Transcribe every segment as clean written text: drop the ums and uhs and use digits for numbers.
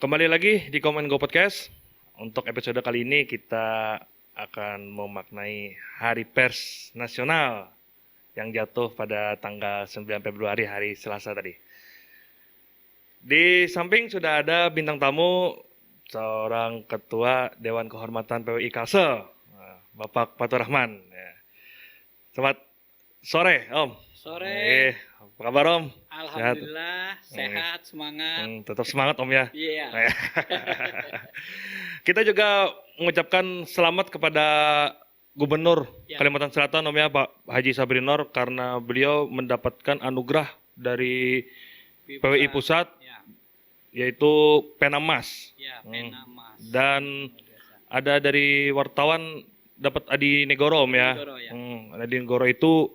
Kembali lagi di Komen Go Podcast. Untuk episode kali ini kita akan memaknai Hari Pers Nasional yang jatuh pada tanggal 9 Februari hari Selasa tadi. Di samping sudah ada bintang tamu seorang Ketua Dewan Kehormatan PWI Kalsel, Bapak Fatur Rahman. Selamat sore, Om. Sore. Apa kabar, Om? Alhamdulillah, sehat, semangat. Tetap semangat, Om ya. Iya. Kita juga mengucapkan selamat kepada Gubernur Ya. Kalimantan Selatan, Om ya, Pak Haji Sabri Nur, karena beliau mendapatkan anugerah dari PWI Pusat, Ya, yaitu pena emas. ya, pena emas. Dan Luar biasa. ada dari wartawan dapat Adi Negoro, Om ya. Negoro, ya. Adi Negoro itu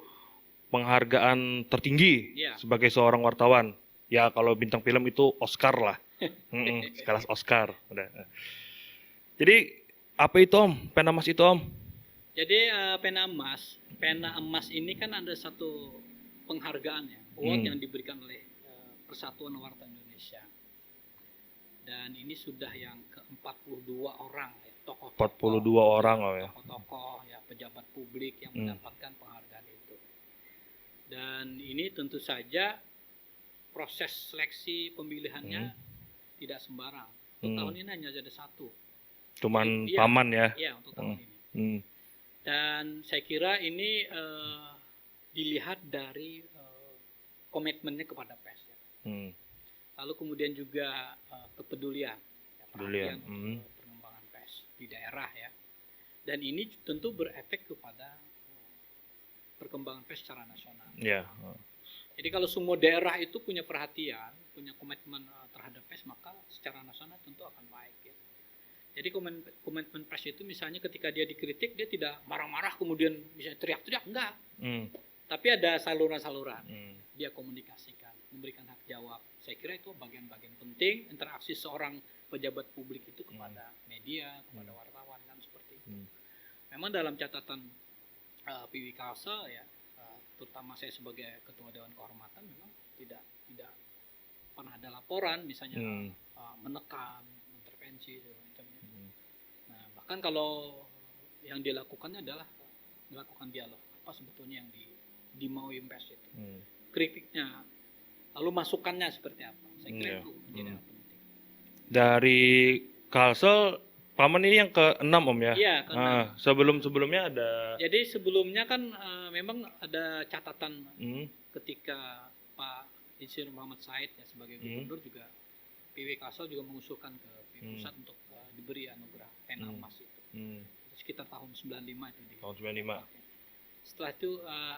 penghargaan tertinggi Ya. sebagai seorang wartawan. Ya kalau bintang film itu Oscar lah. Sekelas Oscar. Udah. Jadi apa itu, Om? Pena emas itu, Om? Jadi pena emas ini kan ada satu penghargaan ya, award yang diberikan oleh Persatuan Wartawan Indonesia. Dan ini sudah yang ke-42 orang ya, tokoh-tokoh. 42 orang, Om ya. Tokoh-tokoh ya, pejabat publik yang mendapatkan penghargaan itu. Dan ini tentu saja proses seleksi pemilihannya tidak sembarang. Untuk tahun ini hanya ada satu. Cuman Iya. paman ya. Iya, untuk tahun ini. Dan saya kira ini dilihat dari komitmennya kepada pers. Ya. Lalu kemudian juga kepedulian, ya, perhatian untuk pengembangan pers di daerah ya. Dan ini tentu berefek kepada perkembangan pers secara nasional. Ya. Jadi kalau semua daerah itu punya perhatian, punya komitmen terhadap pers, maka secara nasional tentu akan baik ya. Jadi komitmen pers itu misalnya ketika dia dikritik, dia tidak marah-marah kemudian bisa teriak-teriak, enggak. Tapi ada saluran-saluran. Dia komunikasikan, memberikan hak jawab. Saya kira itu bagian-bagian penting interaksi seorang pejabat publik itu kepada media, kepada wartawan kan seperti itu. Memang dalam catatan PWI Kalsel ya, terutama saya sebagai Ketua Dewan Kehormatan memang tidak pernah ada laporan misalnya menekan, intervensi dan macamnya. Nah, bahkan kalau yang dilakukannya adalah melakukan dialog, apa sebetulnya yang dimaui pers itu, kritiknya, lalu masukannya seperti apa. Saya kira itu menjadi hal penting. Dari Kalsel, paman ini yang ke-6, Om ya? Iya, ke-6. Sebelum-sebelumnya ada... Jadi sebelumnya kan memang ada catatan ketika Pak Insinyur Muhammad Said ya sebagai gubernur juga PWI Kalsel juga mengusulkan ke PWI Pusat untuk diberi anugerah pena emas itu. Sekitar tahun 95 itu di tahun 95. Setelah itu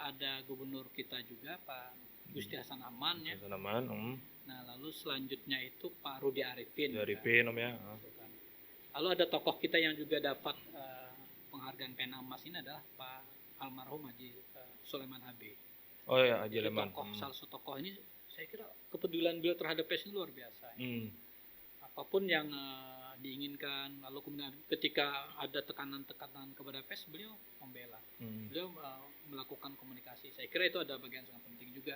ada gubernur kita juga Pak Gusti Hasan Aman ya. Hasan Aman. Nah, lalu selanjutnya itu Pak Rudi Arifin. Arifin, Om ya. Lalu ada tokoh kita yang juga dapat penghargaan pena emas ini adalah Pak almarhum Haji Sulaiman Habib. Oh ya, Haji Sulaiman. Salah satu tokoh ini saya kira kepedulian beliau terhadap pers ini luar biasa. Ya. Apapun yang diinginkan, lalu kemudian ketika ada tekanan-tekanan kepada pers, beliau membela. Beliau melakukan komunikasi. Saya kira itu ada bagian sangat penting juga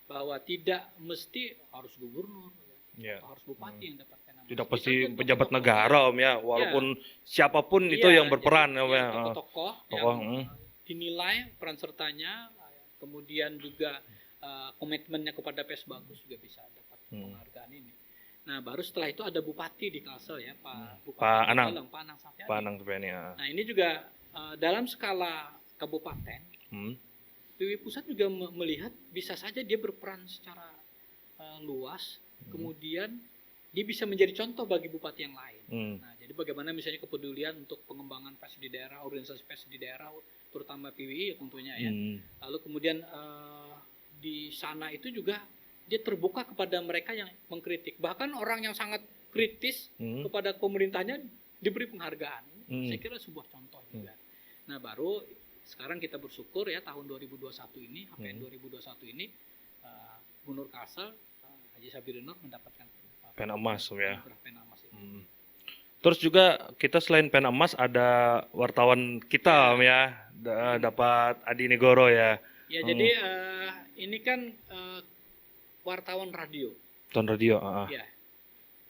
bahwa tidak mesti harus gubernur, atau harus bupati yang dapat pena emas. Tidak pasti pejabat negara, Om ya, walaupun siapapun itu yang berperan, Om ya. Tokoh-tokoh yang dinilai peran sertanya, kemudian juga komitmennya kepada pers bagus juga bisa dapat penghargaan ini. Nah, baru setelah itu ada bupati di Kalsel ya, Pak Anang. Pak Anang Safiani. Pak Anang Safiani. Nah, ini juga dalam skala kabupaten, PWI Pusat juga melihat bisa saja dia berperan secara luas, kemudian dia bisa menjadi contoh bagi bupati yang lain. Nah, jadi bagaimana misalnya kepedulian untuk pengembangan pers di daerah, organisasi pers di daerah, terutama PWI ya tentunya ya. Lalu kemudian di sana itu juga dia terbuka kepada mereka yang mengkritik. Bahkan orang yang sangat kritis kepada pemerintahnya diberi penghargaan. Saya kira sebuah contoh juga. Nah, baru sekarang kita bersyukur ya tahun 2021 ini, HPN 2021 ini Gubernur Kalsel Haji Sabri Nur mendapatkan pena emas, ya. Pena emas itu. Terus juga kita selain pena emas ada wartawan kita, Om ya, dapat Adi Negoro ya. Ya, jadi ini kan wartawan radio. Tahun radio. Ya.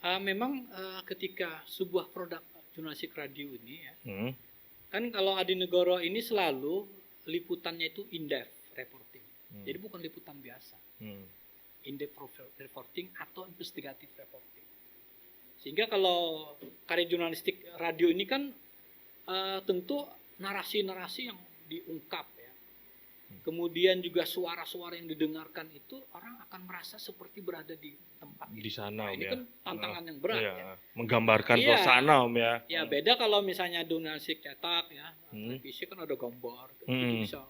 Memang ketika sebuah produk jurnalistik radio ini ya, Hmm. kan kalau Adi Negoro ini selalu liputannya itu in-depth reporting. Jadi bukan liputan biasa. In-depth reporting atau investigative reporting. Sehingga kalau karya jurnalistik radio ini kan tentu narasi-narasi yang diungkap ya. Kemudian juga suara-suara yang didengarkan itu orang akan merasa seperti berada di tempat Di itu. sana, Nah, Om, ini ya. kan tantangan yang berat Iya, ya. menggambarkan Iya. suasana, Om, ya. Ya beda kalau misalnya jurnalistik cetak ya, Hmm. televisi kan ada gambar, jadi Hmm. bisa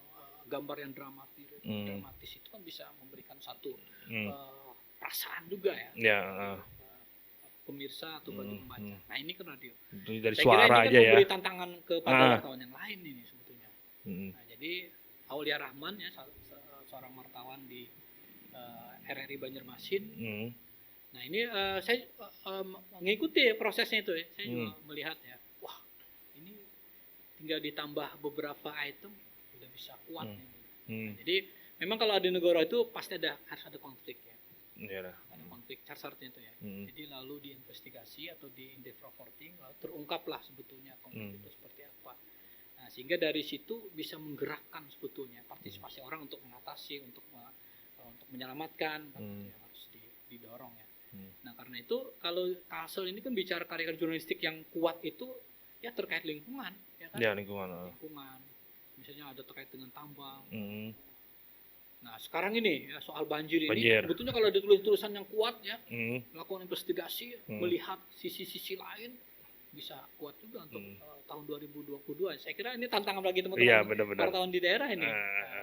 gambar yang dramatis itu kan bisa memberikan satu perasaan juga ya. Ya, Pemirsa atau bagi pembaca. Nah ini kan radio. dari Saya kira suara ini kan aja ya. memberi tantangan kepada wartawan yang lain ini sebetulnya. Nah, jadi Aulia Rahman ya seorang wartawan di RRI Banjarmasin. Nah ini saya mengikuti prosesnya itu ya. Saya juga melihat ya, wah ini tinggal ditambah beberapa item udah bisa kuat nih. Nah, jadi memang kalau Adi Negoro itu pasti harus ada konflik ya. Iya. Ada konflik casarnya itu ya. Jadi lalu diinvestigasi atau di in-depth reporting, lalu terungkaplah sebetulnya konflik itu seperti apa. Nah, sehingga dari situ bisa menggerakkan sebetulnya partisipasi orang untuk mengatasi, untuk menyelamatkan, yang harus didorong ya. Nah, karena itu kalau Kalsel ini kan bicara karya jurnalistik yang kuat itu ya terkait lingkungan, ya kan? Ya, lingkungan. Lingkungan. Misalnya ada terkait dengan tambang. Nah, sekarang ini ya, soal banjir ini sebetulnya kalau ada tulisan yang kuat ya, melakukan investigasi, melihat sisi-sisi lain bisa kuat juga untuk tahun 2022. Saya kira ini tantangan bagi teman-teman wartawan di daerah ini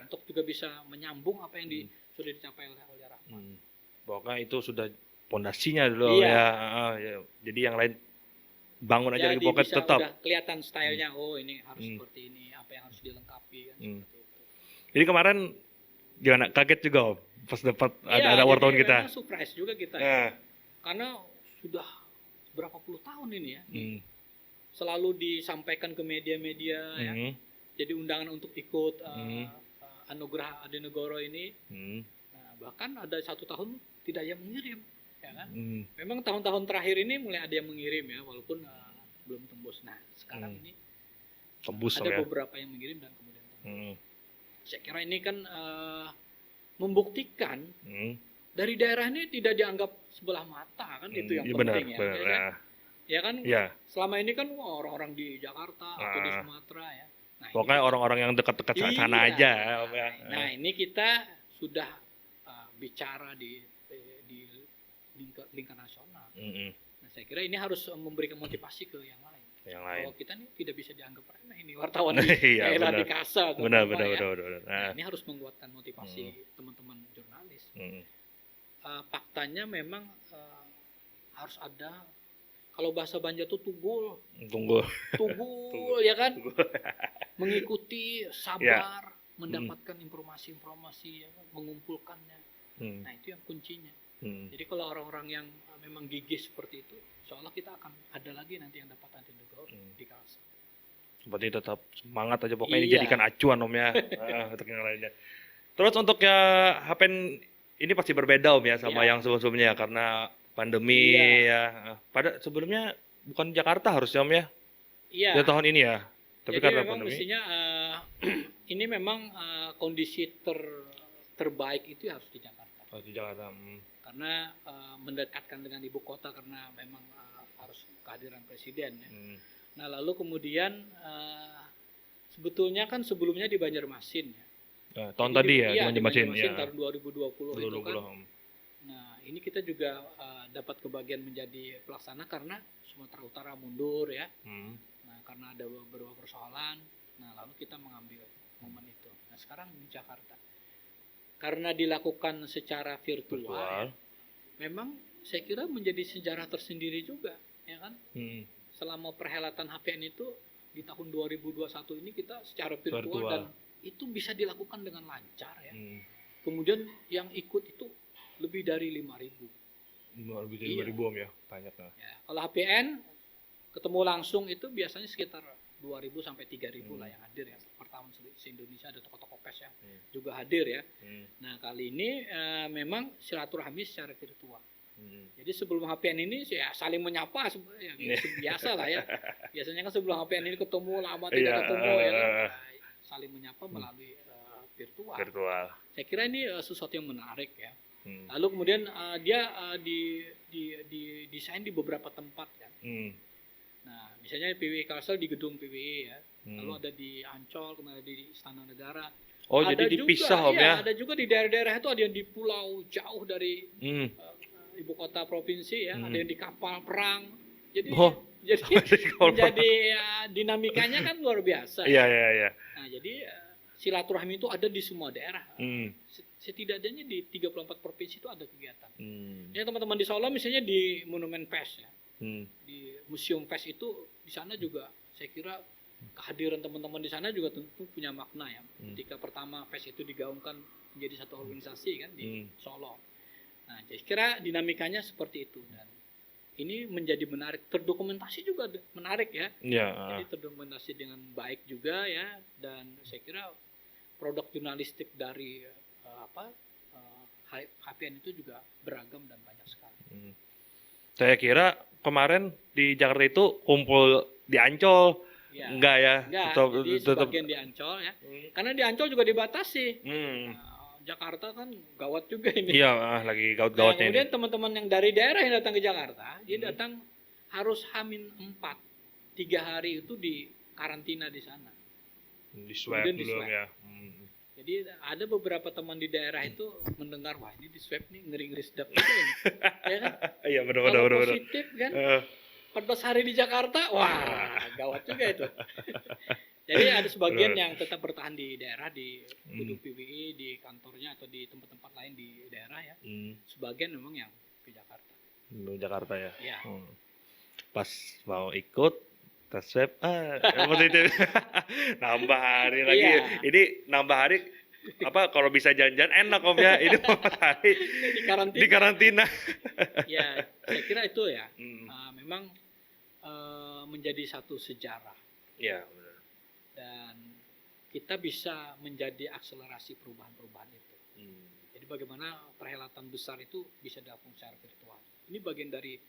untuk juga bisa menyambung apa yang sudah dicapai oleh Rahman. Pokoknya itu sudah pondasinya dulu ya. Jadi yang lain bangun aja lagi pokoknya tetap. Udah kelihatan stylenya. Oh ini harus seperti ini, apa yang harus dilengkapi kan, seperti itu. Jadi kemarin gimana? Kaget juga Om pas dapat ada wartawan kita. Memang surprise juga kita ya. Karena sudah berapa puluh tahun ini ya. Selalu disampaikan ke media-media ya. Jadi undangan untuk ikut anugerah Adi Negoro ini. Nah, bahkan ada 1 tahun tidak yang mengirim ya kan. Memang tahun-tahun terakhir ini mulai ada yang mengirim ya, walaupun belum tembus. Nah, sekarang ini tembus ada ya. beberapa yang mengirim dan kemudian tembus. Saya kira ini kan membuktikan dari daerah ini tidak dianggap sebelah mata kan, itu yang penting ya. Ya kan, selama ini kan orang-orang di Jakarta atau di Sumatera ya. Nah, pokoknya orang-orang yang dekat-dekat sana aja. Nah ini kita sudah bicara di lingkar nasional. Nah, saya kira ini harus memberikan motivasi ke yang lain. Bahwa kita ini tidak bisa dianggap remeh ini wartawan di daerah di Kasa. Benar. Nah, ini harus menguatkan motivasi teman-teman jurnalis. Faktanya memang harus ada, kalau bahasa Banjar itu tunggul ya kan, mengikuti, sabar, mendapatkan informasi-informasi, ya kan? Mengumpulkannya. Nah itu yang kuncinya. Jadi kalau orang-orang yang memang gigih seperti itu, insya Allah kita akan ada lagi nanti yang dapat Adi Negoro di Kalsel. Seperti tetap semangat aja pokoknya dijadikan acuan Om ya. Untuk yang lainnya. Terus untuk ya Hapen ini pasti berbeda Om ya sama yang sebelumnya karena pandemi ya. Pada sebelumnya bukan Jakarta harusnya Om ya. Iya. Ya tahun ini ya. Tapi jadi karena memang pandemi. Mestinya ini memang kondisi terbaik itu harus di Jakarta. Di Jakarta. Karena mendekatkan dengan ibu kota karena memang harus kehadiran presiden ya. Nah lalu kemudian sebetulnya kan sebelumnya di Banjarmasin ya. Tahun tadi ya di Banjarmasin ya. tahun 2020 itu kan. Nah ini kita juga dapat kebagian menjadi pelaksana karena Sumatera Utara mundur ya. Nah karena ada beberapa persoalan. Nah lalu kita mengambil momen itu. Nah sekarang di Jakarta. Karena dilakukan secara virtual. Memang saya kira menjadi sejarah tersendiri juga, ya kan? Selama perhelatan HPN itu di tahun 2021 ini kita secara virtual. Dan itu bisa dilakukan dengan lancar ya. Kemudian yang ikut itu lebih dari 5.000. Lebih dari 5.000 Om ya, banyak lah. Ya, kalau HPN ketemu langsung itu biasanya sekitar 2.000 sampai 3.000 lah yang hadir ya. Pertama se-Indonesia ada tokoh-tokoh pers yang juga hadir ya. Nah kali ini memang silaturahmi secara virtual. Jadi sebelum HPN ini ya saling menyapa ya, biasa lah ya. Biasanya kan sebelum HPN ini ketemu lama tidak Iya, ketemu ya kan. Nah, saling menyapa melalui virtual. virtual. Saya kira ini sesuatu yang menarik ya. Hmm. Lalu kemudian dia di desain di beberapa tempat kan. Nah, misalnya PWI Kalsel di gedung PWI ya. Lalu ada di Ancol, kemudian ada di Istana Negara. Oh, ada jadi juga, dipisah Om ya? Ada juga di daerah-daerah itu, ada yang di pulau jauh dari Hmm. ibu kota provinsi ya, ada yang di kapal perang. Jadi Jadi menjadi dinamikanya kan luar biasa. Iya, iya, iya. Nah, jadi silaturahmi itu ada di semua daerah. Setidaknya di 34 provinsi itu ada kegiatan. Ya teman-teman di Solo misalnya di Monumen PES ya. Di Museum PES itu di sana juga saya kira kehadiran teman-teman di sana juga tentu punya makna ya. Ketika pertama PES itu digaungkan menjadi satu organisasi kan di Solo. Nah, saya kira dinamikanya seperti itu dan ini menjadi menarik. Terdokumentasi juga menarik ya. Jadi terdokumentasi dengan baik juga ya, dan saya kira produk jurnalistik dari HPN itu juga beragam dan banyak sekali. Saya kira kemarin di Jakarta itu kumpul di Ancol. Ya, enggak ya? Jadi sebagian di Ancol ya. Karena di Ancol juga dibatasi. Jakarta kan gawat juga ini. Iya, lagi gawat-gawatnya kemudian teman-teman yang dari daerah yang datang ke Jakarta, dia datang harus H-4, 3 hari itu di karantina di sana. Di swab dulu ya. Jadi ada beberapa teman di daerah itu mendengar, wah ini di swab nih ngeri-ngeri sedap juga ini. Ya kan? Iya, benar. Positif kan, 14 hari di Jakarta, wah gawat juga itu. Jadi ada sebagian yang tetap bertahan di daerah, di gedung PWI, di kantornya atau di tempat-tempat lain di daerah ya. Sebagian memang yang ke Jakarta. Jakarta ya. Ya. Pas mau ikut tes swab, positif. Nambah hari lagi. Iya. Ini nambah hari apa kalau bisa jalan-jalan enak Om ya. Ini 4 hari di karantina. Ya, saya kira itu ya. Memang menjadi satu sejarah. Iya, benar. Dan kita bisa menjadi akselerasi perubahan-perubahan itu. Jadi bagaimana perhelatan besar itu bisa dilakukan secara virtual. Ini bagian dari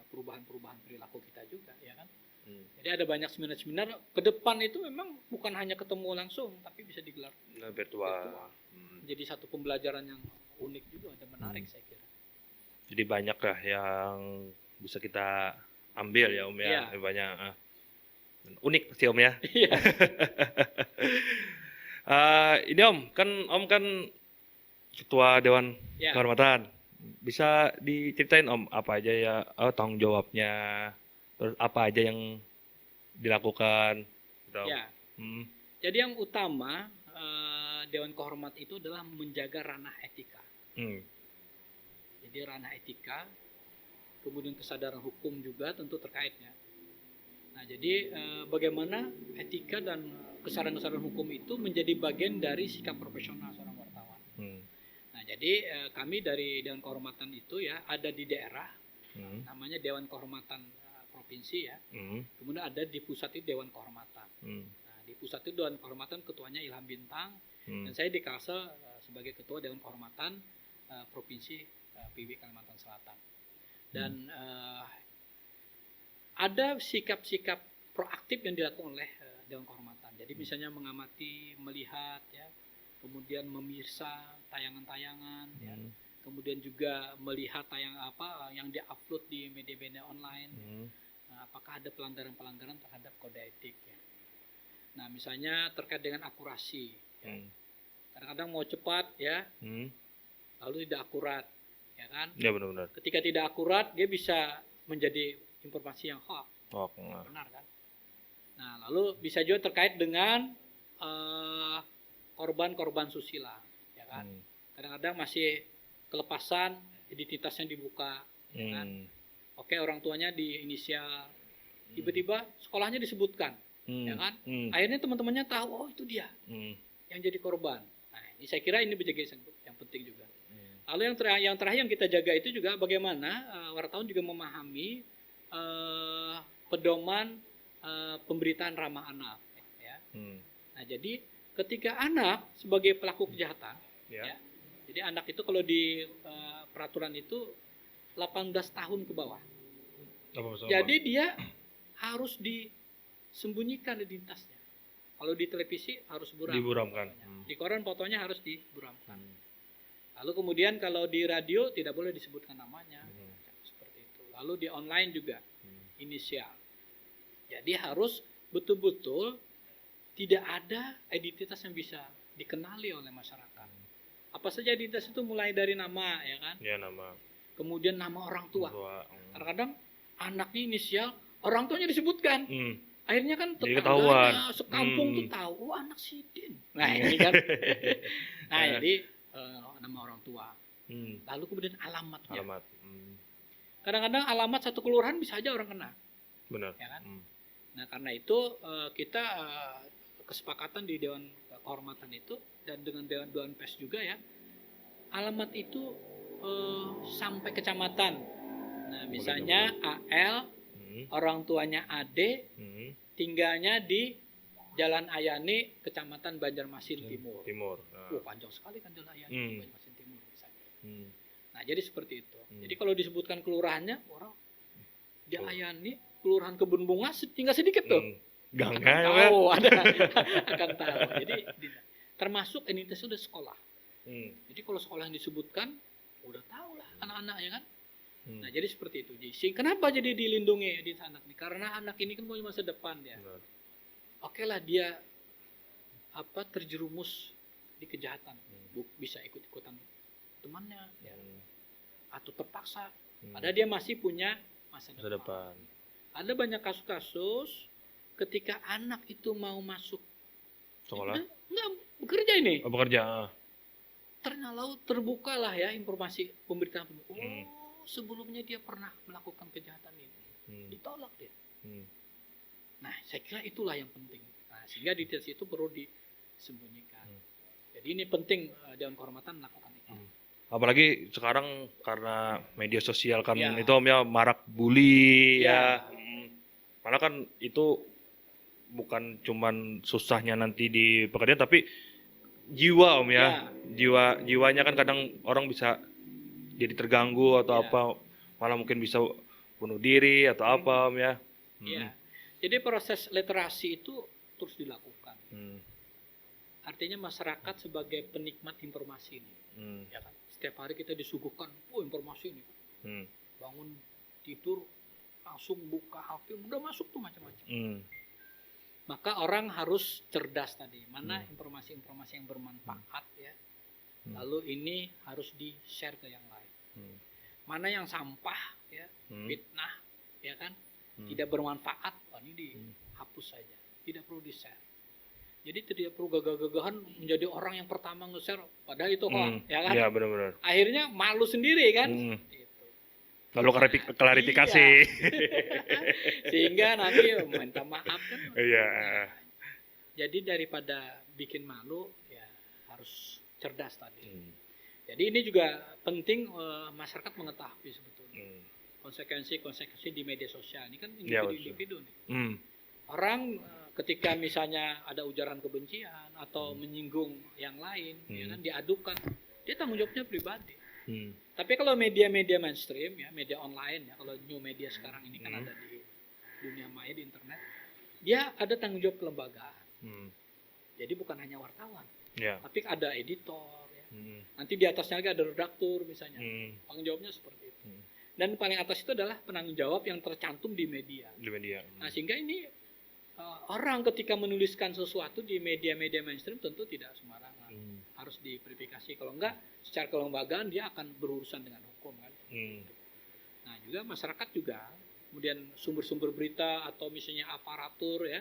perubahan-perubahan perilaku kita juga, ya kan? Jadi ada banyak seminar-seminar ke depan itu memang bukan hanya ketemu langsung, tapi bisa digelar virtual. Jadi satu pembelajaran yang unik juga dan menarik saya kira. Jadi banyak lah yang bisa kita ambil ya Om ya, banyak. Unik pasti Om ya. Iya. Ini Om kan ketua Dewan Kehormatan. Bisa diceritain Om apa aja ya tanggung jawabnya, terus apa aja yang dilakukan gitu. Ya. Jadi yang utama Dewan Kehormatan itu adalah menjaga ranah etika. Jadi ranah etika, kemudian kesadaran hukum juga tentu terkaitnya. Nah, jadi bagaimana etika dan kesadaran hukum itu menjadi bagian dari sikap profesional seorang wartawan. Nah, jadi kami dari Dewan Kehormatan itu ya ada di daerah, namanya Dewan Kehormatan Provinsi ya. Kemudian ada di pusat itu Dewan Kehormatan. Nah, di pusat itu Dewan Kehormatan ketuanya Ilham Bintang, dan saya di Kalsel sebagai ketua Dewan Kehormatan Provinsi PWI Kalimantan Selatan. Dan ada sikap-sikap proaktif yang dilakukan oleh Dewan Kehormatan. Jadi misalnya mengamati, melihat, ya, kemudian memirsa tayangan-tayangan, ya, kemudian juga melihat tayangan apa yang diupload di media-media online. Nah, apakah ada pelanggaran-pelanggaran terhadap kode etik? Ya. Nah, misalnya terkait dengan akurasi. Ya. Kadang-kadang mau cepat, ya, lalu tidak akurat, ya kan? Ya benar-benar. Ketika tidak akurat, dia bisa menjadi informasi yang hoax, benar kan? Nah, lalu bisa juga terkait dengan korban-korban susila, ya kan? Kadang-kadang masih kelepasan, identitasnya dibuka, ya kan? Oke, orang tuanya di inisial, tiba-tiba sekolahnya disebutkan, ya kan? Akhirnya teman-temannya tahu, oh itu dia yang jadi korban. Nah, ini saya kira ini menjadi yang penting juga. Lalu yang terakhir yang kita jaga itu juga bagaimana wartawan juga memahami pedoman pemberitaan ramah anak. Ya. Nah, jadi ketika anak sebagai pelaku kejahatan, ya, jadi anak itu kalau di peraturan itu 18 tahun ke bawah. Apa maksudnya, Jadi dia harus disembunyikan identitasnya. Kalau di televisi harus buram. Diburamkan. Di koran fotonya harus diburamkan. Hmm. Lalu kemudian kalau di radio tidak boleh disebutkan namanya. Seperti itu. Lalu di online juga inisial. Jadi harus betul-betul tidak ada identitas yang bisa dikenali oleh masyarakat. Apa saja identitas itu mulai dari nama, ya kan? Ya, nama. Kemudian nama orang tua. Tua. Kadang-kadang anaknya inisial, orang tuanya disebutkan. Akhirnya kan Jadi ketahuan. tetangganya sekampung tuh tahu, oh anak Sidin. Nah ini kan. Nah jadi nama orang tua. Lalu kemudian alamatnya. Alamat. Kadang-kadang alamat satu kelurahan bisa aja orang kenal. Benar. Ya kan? Nah karena itu kita kesepakatan di Dewan Kehormatan itu dan dengan Dewan Pers juga ya, alamat itu sampai kecamatan. Nah misalnya AL, orang tuanya AD, tinggalnya di Jalan Ayani, Kecamatan Banjarmasin Timur. Nah. Panjang sekali kan Jalan Ayani, Banjarmasin Timur misalnya. Nah jadi seperti itu. Jadi kalau disebutkan kelurahannya, orang di Ayani, Kelurahan Kebun Bunga tinggal sedikit tuh. Gangga ya. Tahu ada akan tahu. Jadi termasuk identitas sudah sekolah. Jadi kalau sekolah yang disebutkan udah tahu lah anak-anaknya kan. Nah jadi seperti itu. Jadi kenapa jadi dilindungi di anak ini? Karena anak ini kan punya masa depan ya. Oke lah dia terjerumus di kejahatan, bisa ikut-ikutan temannya ya. Atau terpaksa. Padahal dia masih punya masa depan. Ada banyak kasus-kasus ketika anak itu mau masuk sekolah, enggak bekerja ini. Oh, bekerja. Ternyata terbukalah ya informasi pemberitaan. Sebelumnya dia pernah melakukan kejahatan ini. Ditolak dia. Nah, saya kira itulah yang penting. Nah, sehingga identitas itu perlu disembunyikan. Jadi ini penting Dewan Kehormatan melakukan itu. Apalagi sekarang karena media sosial kan Ya. itu Om ya marak bully Ya. ya. Malah kan itu bukan cuman susahnya nanti di pekerjaan tapi jiwa Om ya. Jiwanya kan kadang orang bisa jadi terganggu atau apa, malah mungkin bisa bunuh diri atau apa Om ya. Iya. Jadi proses literasi itu terus dilakukan. Artinya masyarakat sebagai penikmat informasi ini. Ya kan? Setiap hari kita disuguhkan informasi ini. Bangun tidur langsung buka HP, udah masuk tuh macam-macam. Maka orang harus cerdas tadi, mana informasi-informasi yang bermanfaat ya. Lalu ini harus di-share ke yang lain. Mana yang sampah ya, fitnah ya kan, tidak bermanfaat, ini dihapus saja, tidak perlu di-share. Jadi tidak perlu gagah-gagahan menjadi orang yang pertama nge-share, padahal itu kok, ya kan? Iya benar-benar. Akhirnya malu sendiri kan? Gitu. Lalu klarifikasi. Sehingga nanti minta maaf kan? Iya. Nah, jadi daripada bikin malu, ya harus cerdas tadi. Jadi ini juga penting masyarakat mengetahui sebetulnya konsekuensi di media sosial. Ini kan individu-individu nih. Orang ketika misalnya ada ujaran kebencian atau menyinggung yang lain, ya kan diadukan, dia tanggung jawabnya pribadi. Tapi kalau media-media mainstream ya, media online ya, kalau new media sekarang ini kan ada di dunia maya di internet, dia ada tanggung jawab kelembagaan. Jadi bukan hanya wartawan, tapi ada editor. Ya. Nanti di atasnya lagi ada redaktur misalnya. Tanggung jawabnya seperti itu. Dan paling atas itu adalah penanggung jawab yang tercantum di media. Nah sehingga ini orang ketika menuliskan sesuatu di media-media mainstream tentu tidak sembarangan, harus diverifikasi. Kalau enggak, secara kelembagaan dia akan berurusan dengan hukum kan. Nah juga masyarakat juga, kemudian sumber-sumber berita atau misalnya aparatur ya.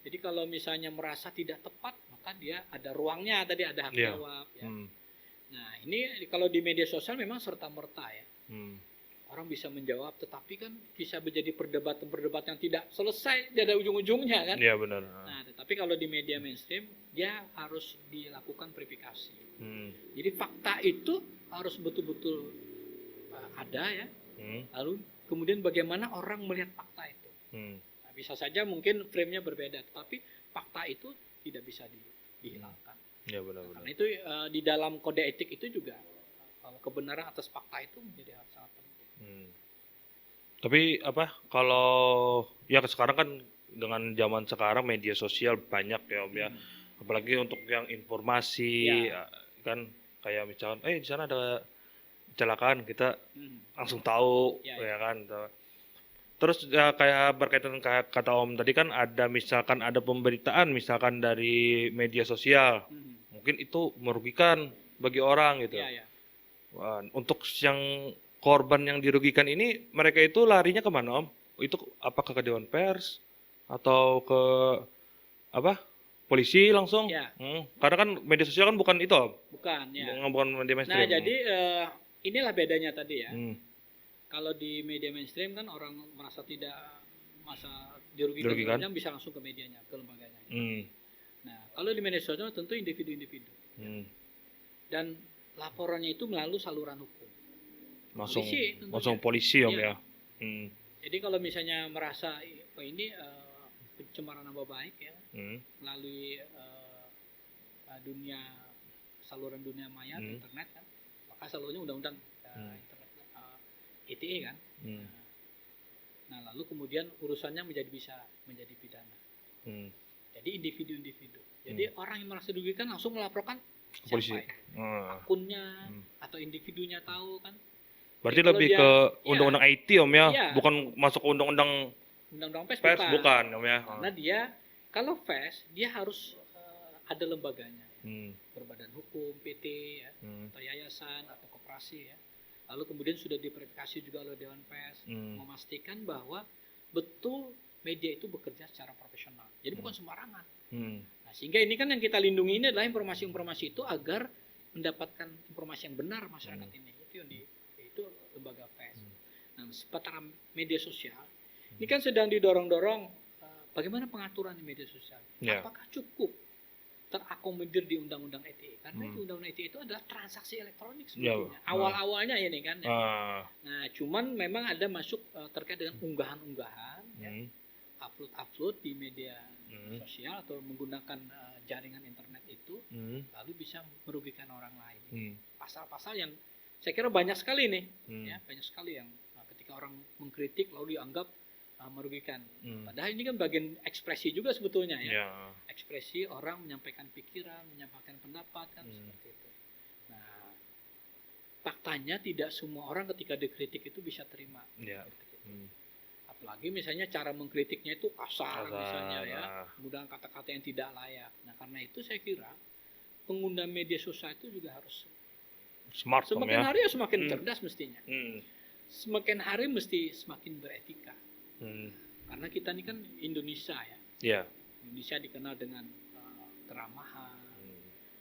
Jadi kalau misalnya merasa tidak tepat, maka dia ada ruangnya tadi, ada hak jawab. Ya. Nah ini kalau di media sosial memang serta-merta ya. Orang bisa menjawab, tetapi kan bisa menjadi perdebatan yang tidak selesai, tidak ada ujung-ujungnya kan. Iya benar. Nah, tetapi kalau di media mainstream, dia harus dilakukan verifikasi. Jadi fakta itu harus betul-betul ada ya. Lalu kemudian bagaimana orang melihat fakta itu. Nah, bisa saja mungkin frame-nya berbeda, tetapi fakta itu tidak bisa dihilangkan. Iya benar. Karena itu di dalam kode etik itu juga kebenaran atas fakta itu menjadi hal sangat penting. Hmm. Tapi apa kalau ya sekarang kan dengan zaman sekarang media sosial banyak ya Om ya. Apalagi untuk yang informasi Ya. kan kayak misalkan di sana ada kecelakaan kita Hmm. langsung tahu Ya, ya ya. kan. Terus ya kayak berkaitan kayak kata Om tadi kan ada misalkan ada pemberitaan misalkan dari media sosial. Hmm. Mungkin itu merugikan bagi orang gitu. Ya, ya. Wah, untuk yang korban yang dirugikan ini mereka itu larinya kemana Om? Itu apakah ke Dewan Pers atau ke apa? Polisi langsung? Ya, Karena kan media sosial kan bukan itu Om. bukan ya. Bukan media Nah, mainstream. jadi inilah bedanya tadi ya. Hmm. Kalau di media mainstream kan orang merasa tidak masa dirugikan Dirugikan. bisa langsung ke medianya, ke lembaganya. Hmm. Nah, kalau di media sosial tentu individu-individu. Hmm. Dan laporannya itu melalui saluran hukum. Langsung Polisi tentunya. langsung polisi Om Iya. ya. Hmm. Jadi kalau misalnya merasa ini pencemaran nama baik ya Hmm. melalui dunia saluran dunia maya Hmm. internet kan, maka salurannya undang-undang internet ITE kan. Hmm. Nah, lalu kemudian urusannya bisa menjadi pidana. Hmm. Jadi individu-individu. Jadi orang yang merasa dirugikan langsung melaporkan Polisi. siapa ya? Akunnya atau individunya tahu kan. Berarti Jadi kalau lebih dia- ke ya. undang-undang IT Om ya, Iya. bukan masuk ke undang-undang Undang-undang pers pers bukan Om ya. Karena dia kalau pers dia harus ada lembaganya. Berbadan hukum, PT ya, atau yayasan atau koperasi ya. Lalu kemudian sudah diverifikasi juga oleh Dewan Pers memastikan bahwa betul media itu bekerja secara profesional. Jadi bukan sembarangan. Nah, sehingga ini kan yang kita lindungi ini adalah informasi-informasi itu agar mendapatkan informasi yang benar masyarakat ini. Itu lembaga pers. Nah, seputar media sosial ini kan sedang didorong-dorong bagaimana pengaturan di media sosial. Ya. Apakah cukup terakomodir di undang-undang ITE? Karena itu undang-undang ITE itu adalah transaksi elektronik sebetulnya. Awal-awalnya ini kan. Ya. Nah, cuman memang ada masuk terkait dengan unggahan-unggahan, ya, upload-upload di media sosial atau menggunakan jaringan internet itu, lalu bisa merugikan orang lain. Pasal-pasal yang saya kira banyak sekali nih, ya, banyak sekali yang ketika orang mengkritik lalu dianggap merugikan. Padahal ini kan bagian ekspresi juga sebetulnya ya. Ekspresi orang menyampaikan pikiran, menyampaikan pendapat kan seperti itu. Nah, faktanya tidak semua orang ketika dikritik itu bisa terima. Apalagi misalnya cara mengkritiknya itu kasar misalnya ya, menggunakan kata-kata yang tidak layak. Nah, karena itu saya kira pengguna media sosial itu juga harus smart semakin hari ya semakin cerdas mestinya. Semakin hari mesti semakin beretika. Karena kita ini kan Indonesia ya. Yeah. Indonesia dikenal dengan keramahan,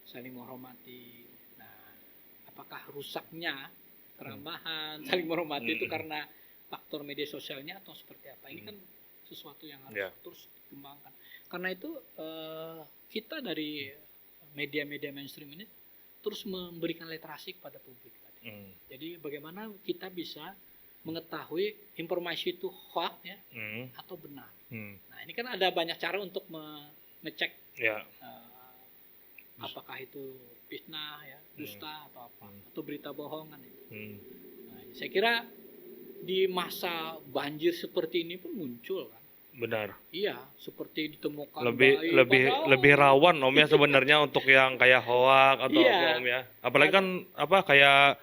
saling menghormati. Nah, apakah rusaknya keramahan, saling menghormati itu karena faktor media sosialnya atau seperti apa? Ini kan sesuatu yang harus terus dikembangkan. Karena itu kita dari media-media mainstream ini terus memberikan literasi kepada publik. Jadi bagaimana kita bisa mengetahui informasi itu hoax ya atau benar. Nah, ini kan ada banyak cara untuk mengecek apakah itu fitnah ya, dusta atau apa, atau berita bohongan itu. Nah, saya kira di masa banjir seperti ini pun muncul kan. Benar. Iya, seperti ditemukan lebih rawan Om ya sebenarnya untuk yang kayak hoax atau apa Om ya. Apalagi kan apa kayak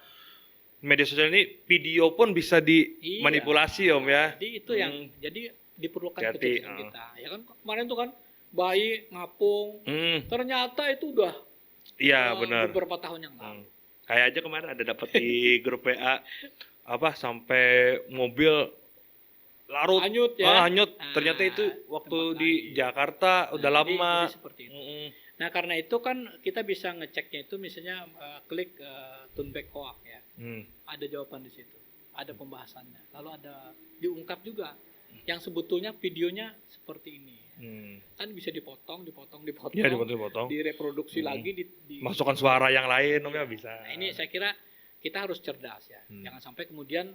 media sosial ini video pun bisa dimanipulasi Om ya. Jadi itu yang jadi diperlukan kecerdasan kita. Ya kan kemarin tuh kan bayi ngapung, ternyata itu udah benar. beberapa tahun yang lalu. Kayak aja kemarin ada dapat di grup WA apa sampai mobil larut hanyut ya. Hanyut. Ternyata itu waktu di Jakarta udah lama. Jadi seperti itu. Nah, karena itu kan kita bisa ngeceknya itu misalnya klik turn back hoax ya. Ada jawaban di situ. Ada pembahasannya. Lalu ada diungkap juga yang sebetulnya videonya seperti ini. Kan bisa dipotong. Iya, dipotong. Direproduksi lagi masukkan suara yang lain Om ya bisa. Nah, ini saya kira kita harus cerdas ya. Jangan sampai kemudian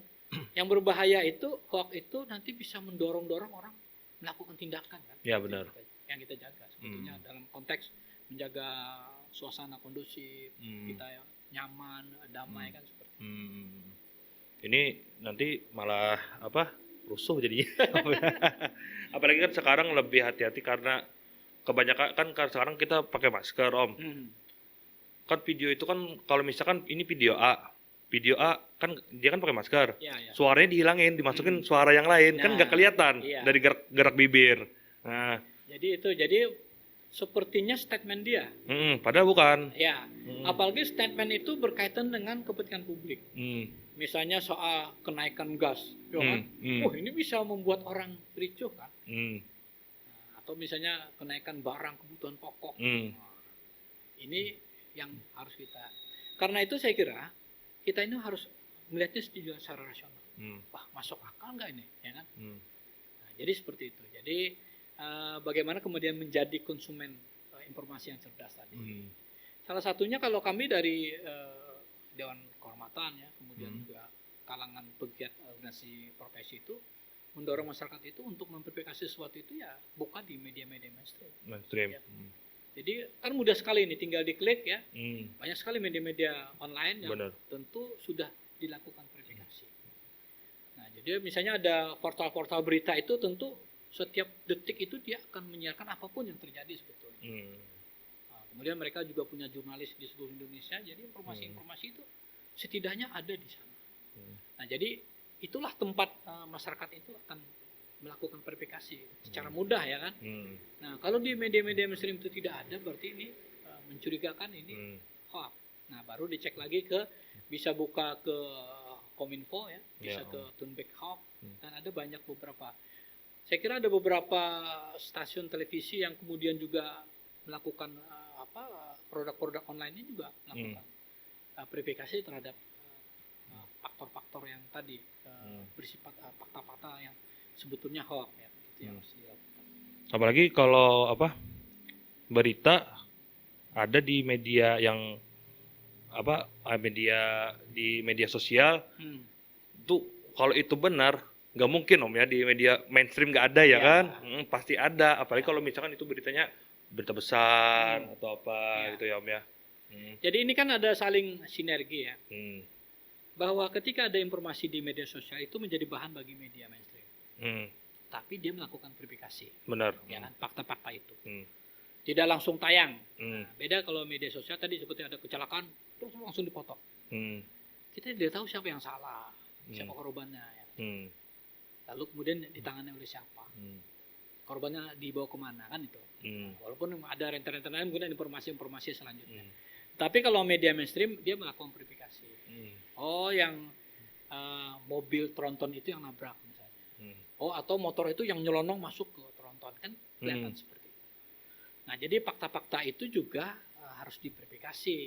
yang berbahaya itu hoax itu nanti bisa mendorong-dorong orang melakukan tindakan kan. Iya, benar. Yang kita jaga sebetulnya dalam konteks menjaga suasana kondusif, kita nyaman, damai kan seperti itu. Ini nanti malah apa? Rusuh jadinya. Apalagi kan sekarang lebih hati-hati karena kebanyakan kan sekarang kita pakai masker, Om. Kan video itu kan kalau misalkan ini video A kan dia kan pakai masker. Ya, ya. Suaranya dihilangin, dimasukin suara yang lain, kan Nah, nggak kelihatan iya. dari gerak bibir. Nah, Jadi sepertinya statement dia. padahal bukan. Ya, apalagi statement itu berkaitan dengan kepentingan publik. Misalnya soal kenaikan gas, ya kan? Ini bisa membuat orang ricuh kan? Nah, atau misalnya kenaikan barang kebutuhan pokok. Nah, ini yang harus kita. Karena itu saya kira kita ini harus melihatnya secara rasional. Wah, masuk akal nggak ini, ya kan? Nah, jadi seperti itu. Jadi bagaimana kemudian menjadi konsumen informasi yang cerdas tadi. Salah satunya kalau kami dari Dewan Kehormatan ya, kemudian juga kalangan pegiat organisasi profesi itu mendorong masyarakat itu untuk memverifikasi sesuatu itu ya buka di media-media mainstream. Ya. Jadi kan mudah sekali ini, tinggal diklik ya. Banyak sekali media-media online yang tentu sudah dilakukan verifikasi. Nah, jadi misalnya ada portal-portal berita itu tentu setiap detik itu dia akan menyiarkan apapun yang terjadi sebetulnya. Nah, kemudian mereka juga punya jurnalis di seluruh Indonesia, jadi informasi-informasi itu setidaknya ada di sana. Nah, jadi itulah tempat masyarakat itu akan melakukan verifikasi secara mudah ya kan. Nah, kalau di media-media mainstream itu tidak ada, berarti ini mencurigakan ini hoax. Nah, baru dicek lagi bisa buka ke Kominfo ya, bisa ke Tunback Hoax, dan ada banyak beberapa. Saya kira ada beberapa stasiun televisi yang kemudian juga melakukan produk-produk online ini juga melakukan verifikasi terhadap faktor-faktor yang tadi bersifat fakta-fakta yang sebetulnya hoax ya, itu yang harus dilakukan. Apalagi kalau berita ada di media yang di media sosial tuh, kalau itu benar nggak mungkin Om ya di media mainstream nggak ada ya kan. Pasti ada, apalagi kalau misalkan itu beritanya berita besar atau apa gitu ya Om ya. Jadi ini kan ada saling sinergi ya, bahwa ketika ada informasi di media sosial itu menjadi bahan bagi media mainstream, tapi dia melakukan verifikasi, benar ya kan, fakta-fakta itu tidak langsung tayang. Nah, beda kalau media sosial tadi seperti ada kecelakaan terus langsung dipotong. Kita tidak tahu siapa yang salah, siapa korbannya ya. Lalu kemudian ditangani oleh siapa, korbannya dibawa kemana kan itu. Walaupun ada rentetan-rentetan kemudian informasi-informasi selanjutnya. Tapi kalau media mainstream dia melakukan verifikasi. Oh, yang mobil tronton itu yang nabrak misalnya. Oh, atau motor itu yang nyelonong masuk ke tronton, kan kelihatan seperti itu. Nah, jadi fakta-fakta itu juga harus diverifikasi.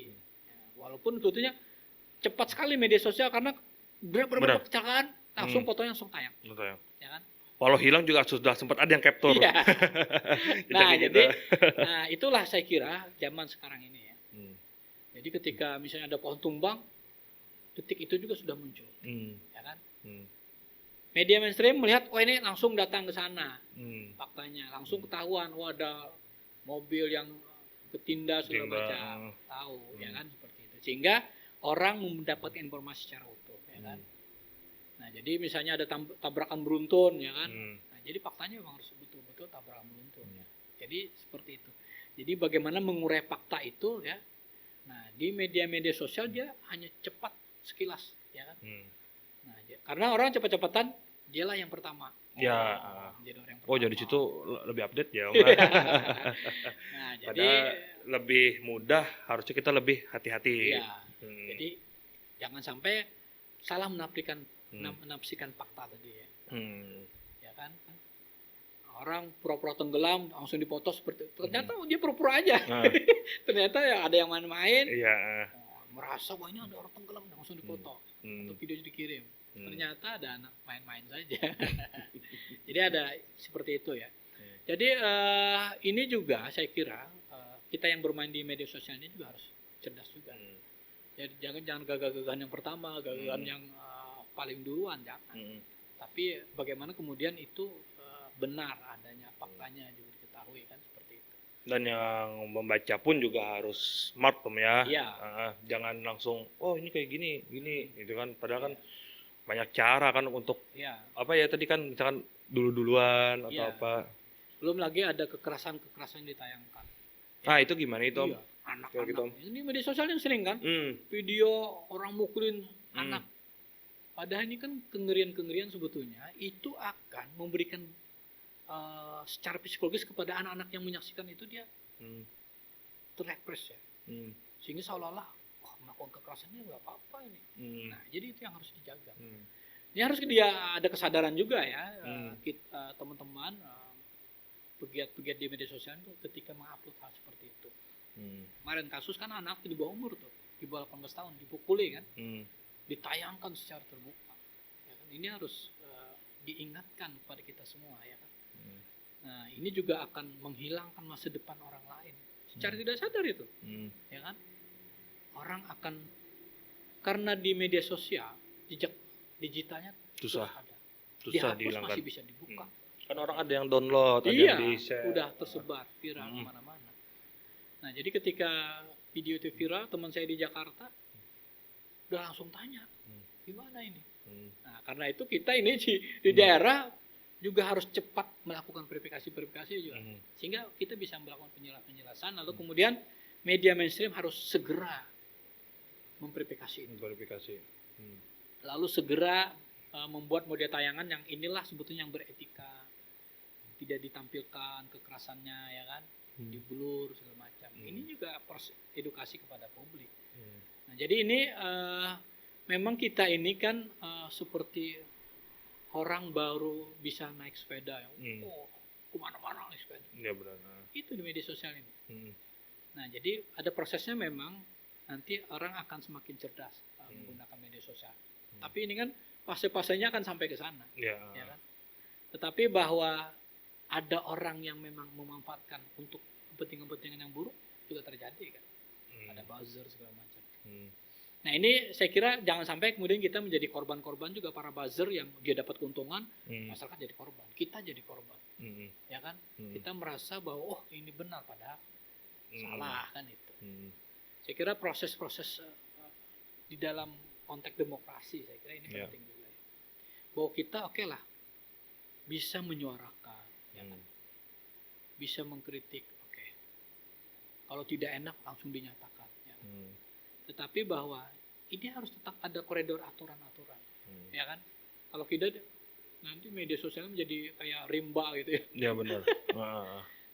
Ya, walaupun sebetulnya cepat sekali media sosial karena berapa kecelakaan langsung fotonya langsung tayang. Ya kan? Walau hilang juga sudah sempat ada yang capture. Iya. Nah, jadi itulah saya kira zaman sekarang ini ya. Jadi ketika misalnya ada pohon tumbang, detik itu juga sudah muncul. Ya kan? Media mainstream melihat, ini langsung datang ke sana. Faktanya langsung ketahuan, ada mobil yang ketindas segala macam, tahu ya kan, seperti itu. Sehingga orang mendapatkan informasi secara utuh ya kan. Nah, jadi misalnya ada tabrakan beruntun ya kan. Nah, jadi faktanya memang harus betul-betul tabrakan beruntun ya. Jadi seperti itu. Jadi bagaimana mengurai fakta itu ya. Nah, di media-media sosial dia hanya cepat sekilas ya kan. Nah, karena orang cepat-cepatan dialah yang pertama. Jadi orang yang pertama. Jadi situ lebih update ya. Nah, jadi padahal lebih mudah, harusnya kita lebih hati-hati. Iya. Jadi jangan sampai salah menafsirkan fakta tadi ya. Ya kan? Orang pura-pura tenggelam langsung dipoto seperti itu. Ternyata dia pura-pura aja. Ternyata ya ada yang main-main. Merasa ini ada orang tenggelam langsung dipoto. Atau video dikirim. Ternyata ada anak main-main saja. Jadi ada seperti itu ya. Jadi ini juga saya kira kita yang bermain di media sosial ini juga harus cerdas juga. Jadi jangan gagah-gagahan yang pertama, gagahan yang paling duluan jangan. Tapi bagaimana kemudian itu benar adanya faktanya juga diketahui kan, seperti itu. Dan yang membaca pun juga harus smart Om ya. Iya. Jangan langsung ini kayak gini gitu kan. Padahal kan banyak cara kan untuk Ya, apa ya tadi kan misalkan duluan atau Iya. apa. belum lagi ada kekerasan yang ditayangkan. Nah, itu gimana itu, Om? Iya, Kayak gitu, Om. anak-anak. Ini media sosial yang sering kan? Hmm. Video orang mukulin Hmm. anak. Padahal ini kan kengerian-kengerian sebetulnya itu akan memberikan secara psikologis kepada anak-anak yang menyaksikan itu dia Hmm. terrepres ya. Hmm. Sehingga seolah-olah wah, melakukan kekerasan ini nggak apa-apa ini. Hmm. Nah, jadi itu yang harus dijaga. Hmm. Ini harus dia ada kesadaran juga ya, teman-teman pegiat-pegiat di media sosial itu ketika mengupload hal seperti itu. Hmm. Kemarin kasus kan anak di bawah umur tuh, di bawah 18 tahun dipukuli kan, Hmm. ditayangkan secara terbuka. Ya kan? Ini harus diingatkan kepada kita semua ya kan. Hmm. Nah, ini juga akan menghilangkan masa depan orang lain. Secara tidak sadar itu, Hmm. ya kan? Orang akan karena di media sosial jejak digitalnya Susah. sudah ada. Dihapus Dihilangkan. masih bisa dibuka. Kan orang ada yang download, ada Iya, yang di-share. udah tersebar viral kemana-mana. Nah, jadi ketika video itu viral, teman saya di Jakarta udah langsung tanya, gimana ini? Hmm. Nah, karena itu kita ini di daerah juga harus cepat melakukan verifikasi juga, Hmm. sehingga kita bisa melakukan penjelasan. Lalu kemudian media mainstream harus segera memverifikasi itu. Verifikasi. Hmm. Lalu segera membuat model tayangan yang inilah sebetulnya yang beretika, tidak ditampilkan kekerasannya ya kan, diblur segala macam. Ini juga proses edukasi kepada publik. Nah, jadi ini memang kita ini kan seperti orang baru bisa naik sepeda ya. Oh, kemana-mana naik sepeda. Iya benar. Itu di media sosial ini. Hmm. Nah, jadi ada prosesnya memang nanti orang akan semakin cerdas menggunakan media sosial. Tapi ini kan fase-fasenya akan sampai ke sana. Ya. Ya kan? Tetapi bahwa ada orang yang memang memanfaatkan untuk kepentingan-kepentingan yang buruk juga terjadi kan. Ada buzzer segala macam. Nah, ini saya kira jangan sampai kemudian kita menjadi korban-korban juga para buzzer yang dia dapat keuntungan, masyarakat jadi korban, kita jadi korban. Ya kan? Kita merasa bahwa oh ini benar padahal salah kan itu. Saya kira proses-proses di dalam konteks demokrasi saya kira ini penting juga. Bahwa kita oke lah bisa menyuarakan, ya kan? Bisa mengkritik, oke. Kalau tidak enak langsung dinyatakan. Ya. Tetapi bahwa ini harus tetap ada koridor aturan-aturan, ya kan? Kalau tidak nanti media sosial menjadi kayak rimba gitu ya. Iya benar.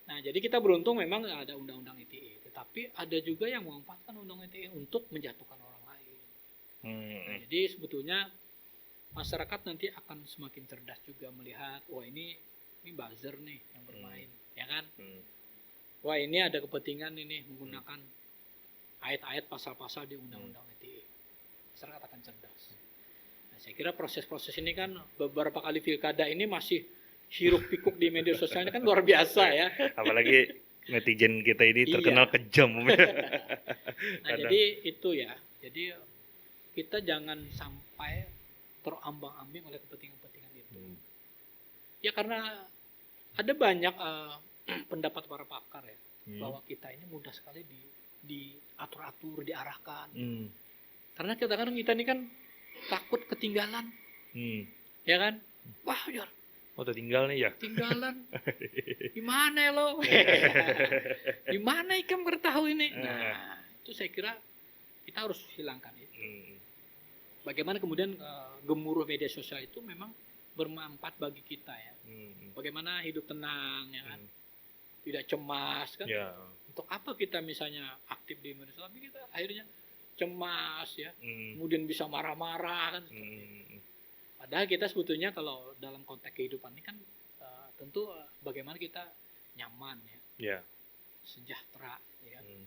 Nah, jadi kita beruntung memang ada undang-undang ITE, tetapi ada juga yang memanfaatkan undang-undang ITE untuk menjatuhkan orang lain. Nah, jadi sebetulnya masyarakat nanti akan semakin cerdas juga melihat, wah ini buzzer nih yang bermain, ya kan? Wah ini ada kepentingan ini menggunakan ayat-ayat pasal-pasal di undang-undang ITE. Masyarakat akan cerdas. Nah, saya kira proses-proses ini kan beberapa kali pilkada ini masih hiruk pikuk di media sosial ini kan luar biasa ya. Apalagi netizen kita ini terkenal kejam. Nah jadi itu ya. Jadi kita jangan sampai terombang-ambing oleh kepentingan-kepentingan itu. Ya karena ada banyak pendapat para pakar ya bahwa kita ini mudah sekali diatur-atur, diarahkan. Karena kita ini kan takut ketinggalan, ya kan? Wah, Jar, udah tinggal nih ya. Tinggalan. Gimana lo? Gimana ikam bertahu ini? Nah, itu saya kira kita harus hilangkan itu. Bagaimana kemudian gemuruh media sosial itu memang bermanfaat bagi kita ya. Bagaimana hidup tenang ya kan. Tidak cemas kan. Ya. Untuk apa kita misalnya aktif di media sosial, tapi kita akhirnya cemas ya. Kemudian bisa marah-marah kan. Padahal kita sebetulnya kalau dalam konteks kehidupan ini kan tentu bagaimana kita nyaman ya. Ya. Sejahtera ya kan.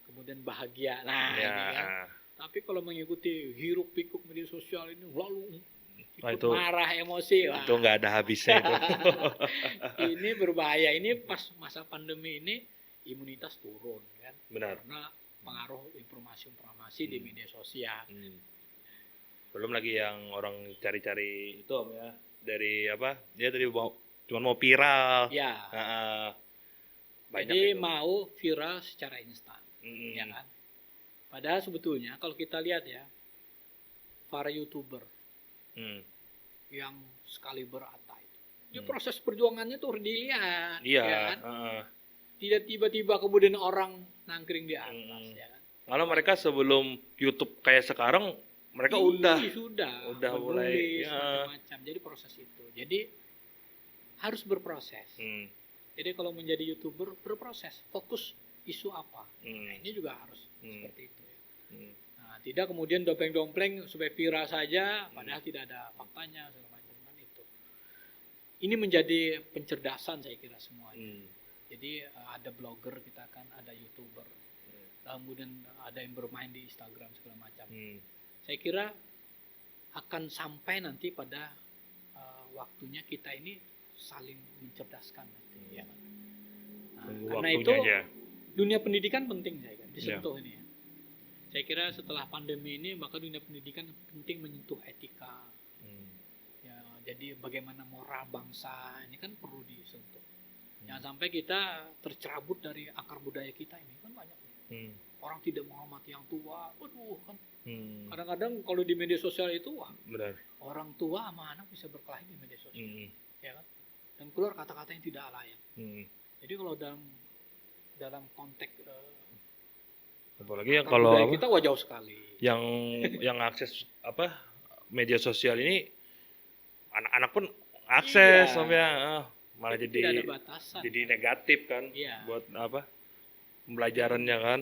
Kemudian bahagia. Nah, Ya. ini kan. Tapi kalau mengikuti hiruk pikuk media sosial ini lalu ikut itu, marah emosi, wah, itu nggak ada habisnya itu. ini berbahaya. Ini pas masa pandemi ini imunitas turun kan, Benar. karena pengaruh informasi di media sosial. Belum lagi yang orang cari-cari itu Om ya, dari apa? Dia tadi cuma mau viral. Ya. Banyak Jadi itu. mau viral secara instan, ya kan? Padahal sebetulnya kalau kita lihat ya, para YouTuber yang sekali berata itu. Jadi Hmm. proses perjuangannya tuh harus dilihat, Iya. ya kan? Tidak tiba-tiba kemudian orang nangkring di atas, Hmm. ya kan? Malah mereka sebelum YouTube kayak sekarang, mereka sudah mulai menulis ya. macam-macam. Jadi proses itu. Jadi harus berproses. Jadi kalau menjadi YouTuber berproses, fokus isu apa. Nah, ini juga harus seperti itu. Nah, tidak kemudian dompleng-dompleng supaya viral saja, padahal tidak ada faktanya segala macam kan itu. Ini menjadi pencerdasan saya kira semuanya. Jadi ada blogger kita kan, ada YouTuber, kemudian ada yang bermain di Instagram segala macam. Saya kira akan sampai nanti pada waktunya kita ini saling mencerdaskan nanti, ya kan? Nah, karena itu aja. dunia pendidikan penting saya kan disentuh ini ya. Saya kira setelah pandemi ini maka dunia pendidikan penting menyentuh etika. Ya, jadi bagaimana moral bangsa ini kan perlu disentuh. Jangan sampai kita tercerabut dari akar budaya kita ini kan banyak. Orang tidak menghormati yang tua, waduh kan. Kadang-kadang kalau di media sosial itu wah, Benar. orang tua sama anak bisa berkelahi di media sosial, ya kan? Dan keluar kata-kata yang tidak layak. Jadi kalau dalam konteks apalagi akar kalau budaya kita wah jauh sekali. yang akses media sosial ini anak-anak pun akses malah Jadi jadi tidak ada batasan. jadi negatif kan buat pembelajarannya kan.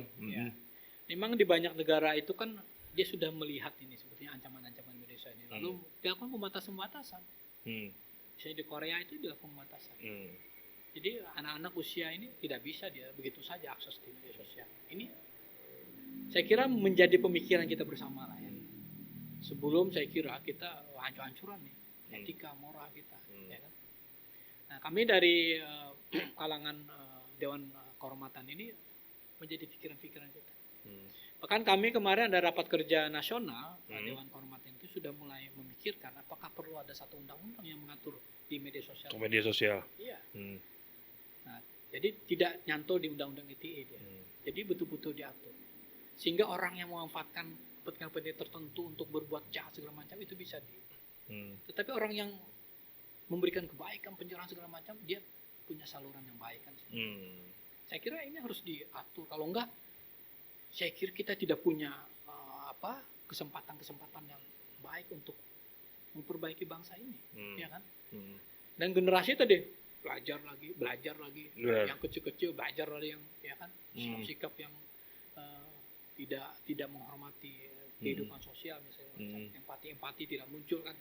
Memang di banyak negara itu kan dia sudah melihat ini sebetulnya ancaman-ancaman media sosial ini. Lalu dilakukan pembatasan-pembatasan. Misalnya di Korea itu dilakukan pembatasan. Jadi anak-anak usia ini tidak bisa dia begitu saja akses di media sosial. Ini saya kira menjadi pemikiran kita bersama lah ya. Sebelum saya kira kita hancur-hancuran nih etika moral kita. Ya kan? Nah kami dari kalangan Dewan Kehormatan ini menjadi pikiran-pikiran kita. Bahkan kami kemarin ada rapat kerja nasional, Dewan Kehormatan itu sudah mulai memikirkan apakah perlu ada satu undang-undang yang mengatur di media sosial. Media sosial. Iya. Nah, jadi tidak nyantol di undang-undang ITE dia. Jadi betul-betul diatur. Sehingga orang yang memanfaatkan kepentingan tertentu untuk berbuat jahat segala macam itu bisa di. Tetapi orang yang memberikan kebaikan, pencerahan segala macam, dia punya saluran yang baik kan. Saya kira ini harus diatur. Kalau enggak, saya kira kita tidak punya kesempatan-kesempatan yang baik untuk memperbaiki bangsa ini, ya kan? Dan generasi tadi belajar lagi, yang kecil-kecil belajar lagi yang, ya kan, sikap-sikap yang tidak menghormati kehidupan sosial misalnya, empati tidak muncul kan.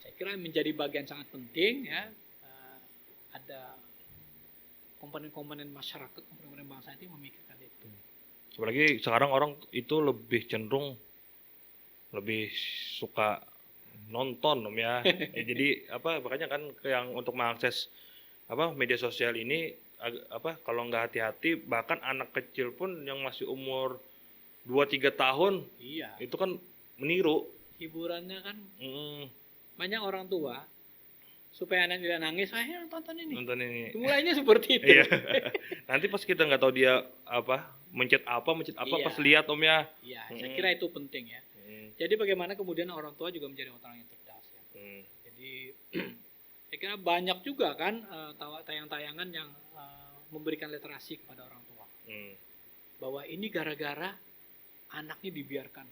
Saya kira menjadi bagian sangat penting ya, ada komponen-komponen masyarakat, komponen bangsa itu memikirkan itu. Apalagi sekarang orang itu lebih cenderung lebih suka nonton ya. Jadi makanya kan yang untuk mengakses media sosial ini kalau nggak hati-hati bahkan anak kecil pun yang masih umur 2-3 tahun itu kan meniru hiburannya kan. Banyak orang tua supaya anak tidak nangis, nonton ini. Mulainya seperti itu. Iya. Nanti pas kita nggak tahu dia mencet apa pas lihat ya. Iya, saya kira itu penting ya. Jadi bagaimana kemudian orang tua juga menjadi orang yang cerdas ya. Jadi saya kira banyak juga kan tayangan-tayangan yang memberikan literasi kepada orang tua. Bahwa ini gara-gara anaknya dibiarkan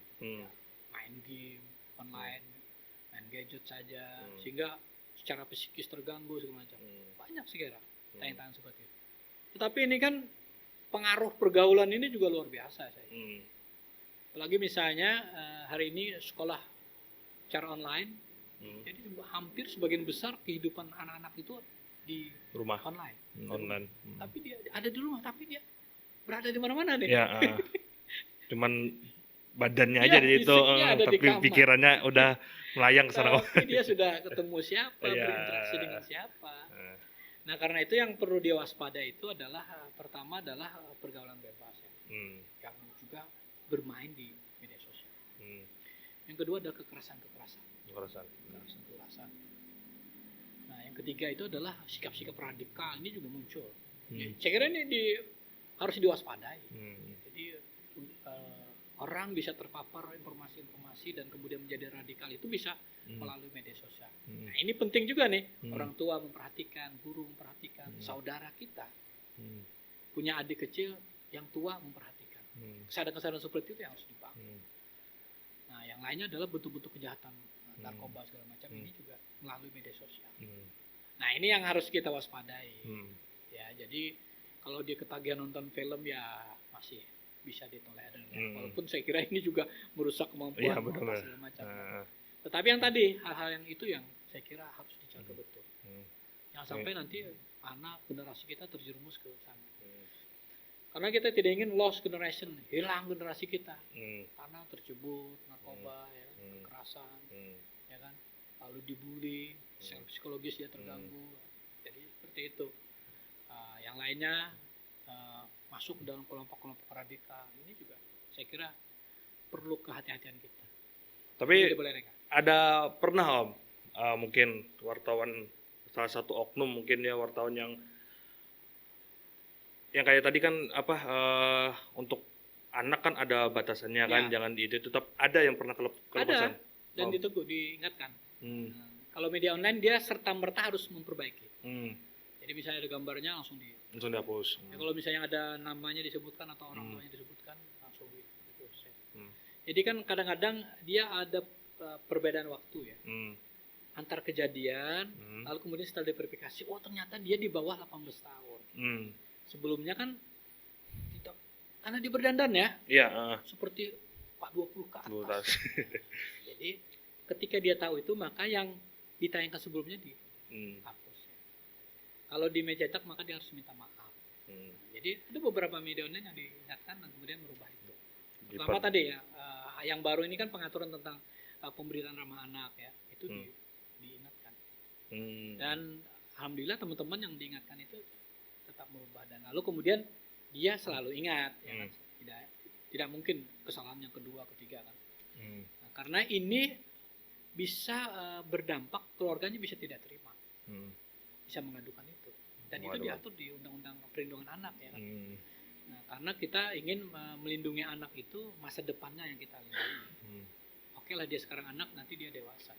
main game online, main gadget saja, sehingga secara psikis terganggu segala macam. Banyak sih kira tayangan seperti itu. Tetapi ini kan pengaruh pergaulan ini juga luar biasa saya. Apalagi misalnya hari ini sekolah secara online, jadi hampir sebagian besar kehidupan anak-anak itu di rumah online. Tapi dia ada di rumah, tapi dia berada di mana-mana nih. Ya, cuman badannya aja di itu, tapi pikirannya udah melayang ke sana. Tapi dia sudah ketemu siapa, berinteraksi dengan siapa. Nah karena itu yang perlu diwaspadai itu adalah pertama adalah pergaulan bebas ya, yang juga bermain di media sosial. Yang kedua adalah kekerasan. Nah yang ketiga itu adalah sikap-sikap radikal, ini juga muncul. Saya kira ini harus diwaspadai. Jadi orang bisa terpapar informasi-informasi dan kemudian menjadi radikal itu bisa melalui media sosial. Nah, ini penting juga nih, orang tua memperhatikan, guru memperhatikan, saudara kita punya adik kecil yang tua memperhatikan. Kesadaran-kesadaran seperti itu yang harus dibangun. Nah, yang lainnya adalah bentuk-bentuk kejahatan narkoba segala macam ini juga melalui media sosial. Nah, ini yang harus kita waspadai. Ya, jadi kalau dia ketagihan nonton film ya masih bisa ditolerir. Walaupun saya kira ini juga merusak kemampuan segala macam. Tetapi yang tadi hal-hal yang itu yang saya kira harus dijaga betul. Jangan sampai nanti anak generasi kita terjerumus ke sana. Karena kita tidak ingin lost generation, hilang generasi kita. Karena terjebur narkoba, ya, kekerasan, ya kan, lalu dibully, secara psikologis dia terganggu. Jadi seperti itu. Yang lainnya masuk dalam kelompok-kelompok radikal ini juga saya kira perlu kehati-hatian kita. Tapi ada pernah Om, mungkin wartawan salah satu oknum mungkin ya wartawan yang kayak tadi kan untuk anak kan ada batasannya kan, jangan itu tetap ada yang pernah kelepasan. Ada dan ditegur, diingatkan. Kalau media online dia serta merta harus memperbaiki. Jadi misalnya ada gambarnya langsung dihapus. Ya, kalau misalnya ada namanya disebutkan atau orang tuanya disebutkan langsung dihapus. Ya. Jadi kan kadang-kadang dia ada perbedaan waktu ya. Antar kejadian, lalu kemudian setelah diverifikasi, oh ternyata dia di bawah 18 tahun. Sebelumnya kan tidak, karena dia berdandan ya. Iya. Seperti 20 ke atas. Jadi ketika dia tahu itu maka yang ditayangkan sebelumnya dihapus. Kalau di media cetak maka dia harus minta maaf. Jadi ada beberapa media online yang diingatkan dan kemudian merubah itu. Pertama tadi ya, yang baru ini kan pengaturan tentang pemberitaan ramah anak ya, itu diingatkan. Dan alhamdulillah teman-teman yang diingatkan itu tetap merubah dan lalu kemudian dia selalu ingat, ya kan? Tidak mungkin kesalahan yang kedua, ketiga kan. Nah, karena ini bisa berdampak keluarganya bisa tidak terima, bisa mengadukan itu. Dan itu diatur di Undang-Undang Perlindungan Anak ya kan. Nah, karena kita ingin melindungi anak itu masa depannya yang kita lindungi. Oke lah dia sekarang anak, nanti dia dewasa.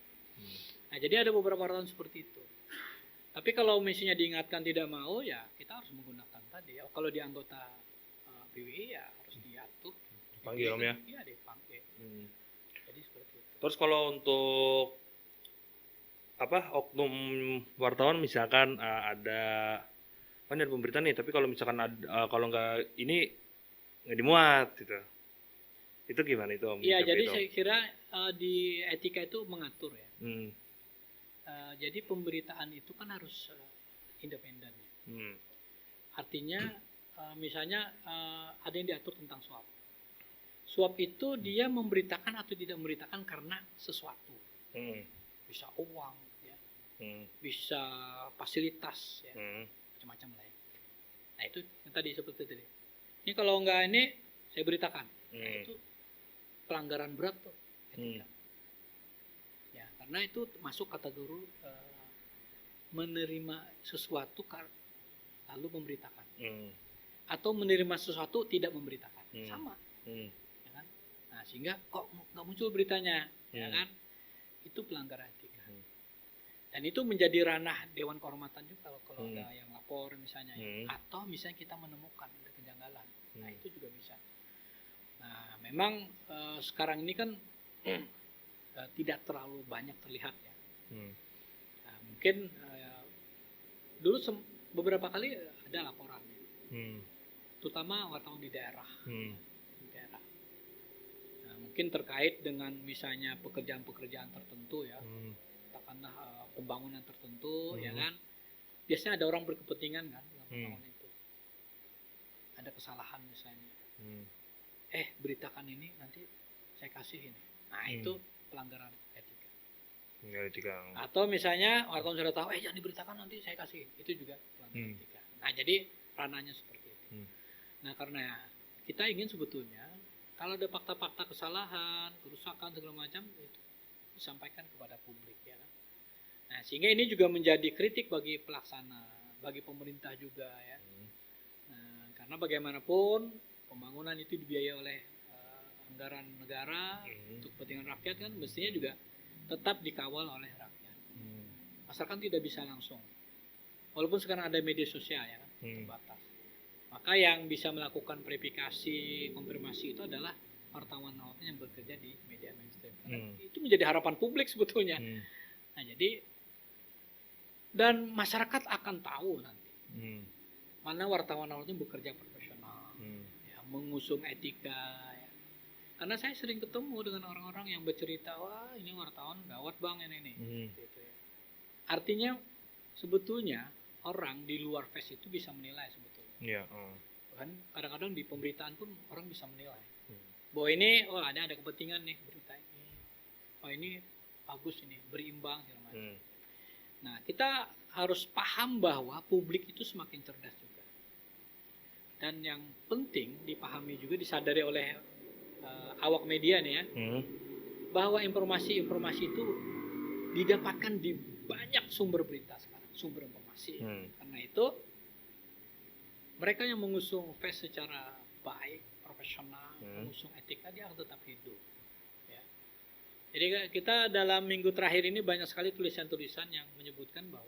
Nah jadi ada beberapa orang seperti itu. Tapi kalau misinya diingatkan tidak mau ya kita harus menggunakan tadi. Kalau di anggota PWI ya harus diatur. Dipanggil Om ya? Iya dipanggil. Jadi seperti itu. Terus kalau untuk oknum wartawan misalkan ada kan ada pemberitaan nih, tapi kalau misalkan kalau nggak ini nggak dimuat gitu, itu gimana itu Om? Iya, jadi saya kira di etika itu mengatur ya. Jadi pemberitaan itu kan harus independen. Artinya misalnya ada yang diatur tentang suap. Suap itu dia memberitakan atau tidak memberitakan karena sesuatu. Bisa uang, ya. Bisa fasilitas, ya. Macam-macam lah ya. Nah itu yang tadi seperti tadi. Ini kalau enggak ini saya beritakan. Nah itu pelanggaran berat tuh. Ya karena itu masuk kategori menerima sesuatu lalu memberitakan. Atau menerima sesuatu tidak memberitakan. Sama. Ya kan? Nah sehingga kok nggak muncul beritanya, ya kan? Itu pelanggaran etika. Dan itu menjadi ranah Dewan Kehormatan juga kalau ada yang lapor misalnya ya. Atau misalnya kita menemukan ada kejanggalan. Nah itu juga bisa. Nah memang sekarang ini kan tidak terlalu banyak terlihat ya. Nah, mungkin dulu beberapa kali ada laporan. Terutama wartawan di daerah. Nah, mungkin terkait dengan misalnya pekerjaan-pekerjaan tertentu ya. Katakanlah pembangunan tertentu ya kan. Biasanya ada orang berkepentingan kan dalam pembangunan itu. Ada kesalahan misalnya. Beritakan ini nanti saya kasih ini. Nah, itu pelanggaran etika. Atau misalnya wartawan sudah tahu jangan diberitakan nanti saya kasih. Itu juga pelanggaran etika. Nah, jadi ranahnya seperti itu. Nah, karena kita ingin sebetulnya kalau ada fakta-fakta kesalahan, kerusakan segala macam itu disampaikan kepada publik ya. Nah, sehingga ini juga menjadi kritik bagi pelaksana, bagi pemerintah juga ya. Nah, karena bagaimanapun pembangunan itu dibiayai oleh kesadaran negara untuk kepentingan rakyat kan mestinya juga tetap dikawal oleh rakyat. Masyarakat tidak bisa langsung. Walaupun sekarang ada media sosial ya kan, terbatas. Maka yang bisa melakukan verifikasi, konfirmasi itu adalah wartawan yang bekerja di media mainstream. Itu menjadi harapan publik sebetulnya. Nah, jadi dan masyarakat akan tahu nanti mana wartawan yang bekerja profesional, ya, mengusung etika. Ya. Karena saya sering ketemu dengan orang-orang yang bercerita, wah ini wartawan gawat bang ini. Gitu ya. Artinya sebetulnya orang di luar face itu bisa menilai sebetulnya. Yeah. Kan kadang-kadang di pemberitaan pun orang bisa menilai. Bahwa ini, oh ada kepentingan nih berita ini. Oh ini bagus ini, berimbang segala macam. Nah, kita harus paham bahwa publik itu semakin cerdas juga. Dan yang penting dipahami juga, disadari oleh awak media nih ya, bahwa informasi-informasi itu didapatkan di banyak sumber berita sekarang, sumber informasi. Karena itu, mereka yang mengusung face secara baik, profesional, mengusung etika, dia akan tetap hidup. Jadi kita dalam minggu terakhir ini banyak sekali tulisan-tulisan yang menyebutkan bahwa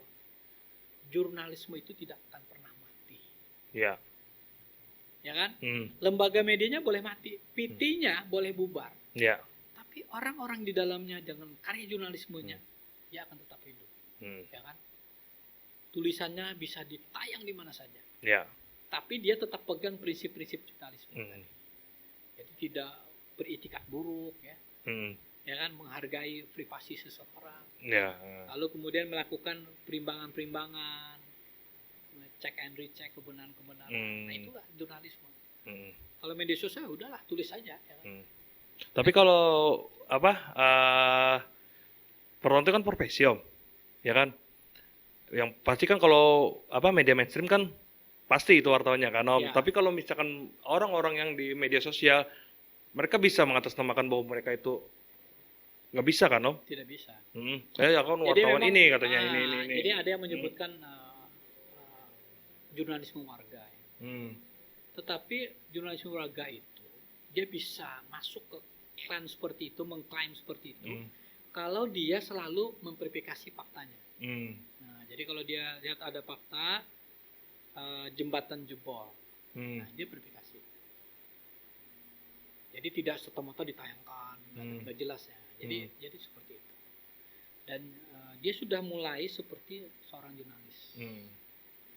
jurnalisme itu tidak akan pernah mati. Ya. Ya kan? Lembaga medianya boleh mati, PT-nya boleh bubar. Ya. Tapi orang-orang di dalamnya dengan karya jurnalismenya, dia akan tetap hidup. Ya kan? Tulisannya bisa ditayang di mana saja. Ya. Tapi dia tetap pegang prinsip-prinsip jurnalisme. Jadi tidak beritikat buruk ya. Ya kan, menghargai privasi seseorang. Ya. Lalu kemudian melakukan perimbangan-perimbangan, cek and recheck kebenaran-kebenaran. Nah itulah jurnalisme. Kalau media sosial udahlah tulis saja. Ya kan? Tapi kalau peron itu kan profesi om, ya kan? Yang pasti kan kalau media mainstream kan pasti itu wartawannya kan om. Ya. Tapi kalau misalkan orang-orang yang di media sosial, mereka bisa mengatasnamakan bahwa mereka itu nggak bisa kan om? Tidak bisa. Saya kan wartawan ini katanya ini. Jadi ada yang menyebutkan jurnalisme warga. Ya. Tetapi jurnalisme warga itu dia bisa masuk ke klaim seperti itu, mengklaim seperti itu, kalau dia selalu memverifikasi faktanya. Nah, jadi kalau dia lihat ada fakta jembatan jebol, nah dia verifikasi. Jadi tidak serta-merta ditayangkan, nggak jelas ya. Jadi seperti itu. Dan dia sudah mulai seperti seorang jurnalis.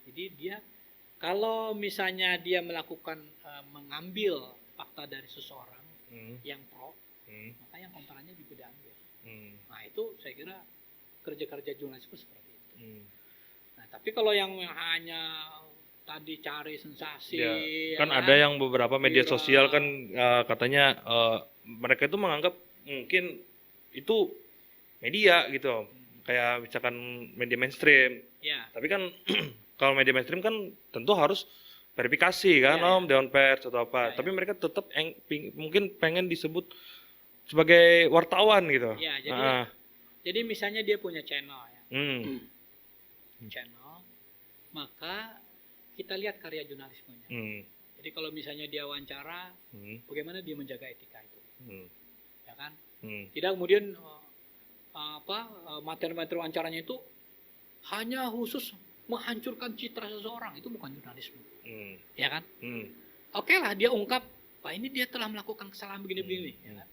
Jadi dia kalau misalnya dia melakukan mengambil fakta dari seseorang yang pro, maka yang kontranya juga diambil. Nah itu saya kira kerja-kerja jurnalisme seperti itu. Nah tapi kalau yang hanya tadi cari sensasi, kan ada yang beberapa media sosial kan katanya mereka itu menganggap mungkin itu media gitu, kayak misalkan media mainstream. Ya. Tapi kan kalau media mainstream kan tentu harus verifikasi kan om, Dewan Pers atau apa. Tapi mereka tetap mungkin pengen disebut sebagai wartawan gitu. Ya, jadi misalnya dia punya channel ya. Channel, maka kita lihat karya jurnalismenya. Jadi kalau misalnya dia wawancara, bagaimana dia menjaga etika itu, ya kan? Tidak kemudian materi-materi wawancaranya itu hanya khusus menghancurkan citra seseorang, itu bukan jurnalisme, ya kan? Oke lah dia ungkap, Pak ini dia telah melakukan kesalahan begini-begini, ya kan?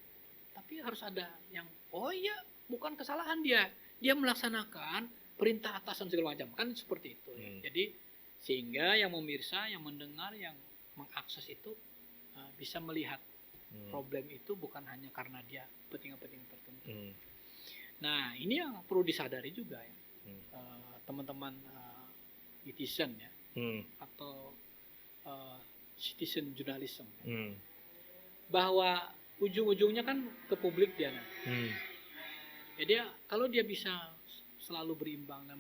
Tapi harus ada yang, oh iya bukan kesalahan dia melaksanakan perintah atasan segala macam, kan seperti itu. Ya. Jadi sehingga yang pemirsa, yang mendengar, yang mengakses itu bisa melihat problem itu bukan hanya karena dia kepentingan-kepentingan tertentu. Nah ini yang perlu disadari juga ya, teman-teman netizen ya, atau citizen journalism ya. Bahwa ujung-ujungnya kan ke publik dia nanti. Jadi kalau dia bisa selalu berimbang dan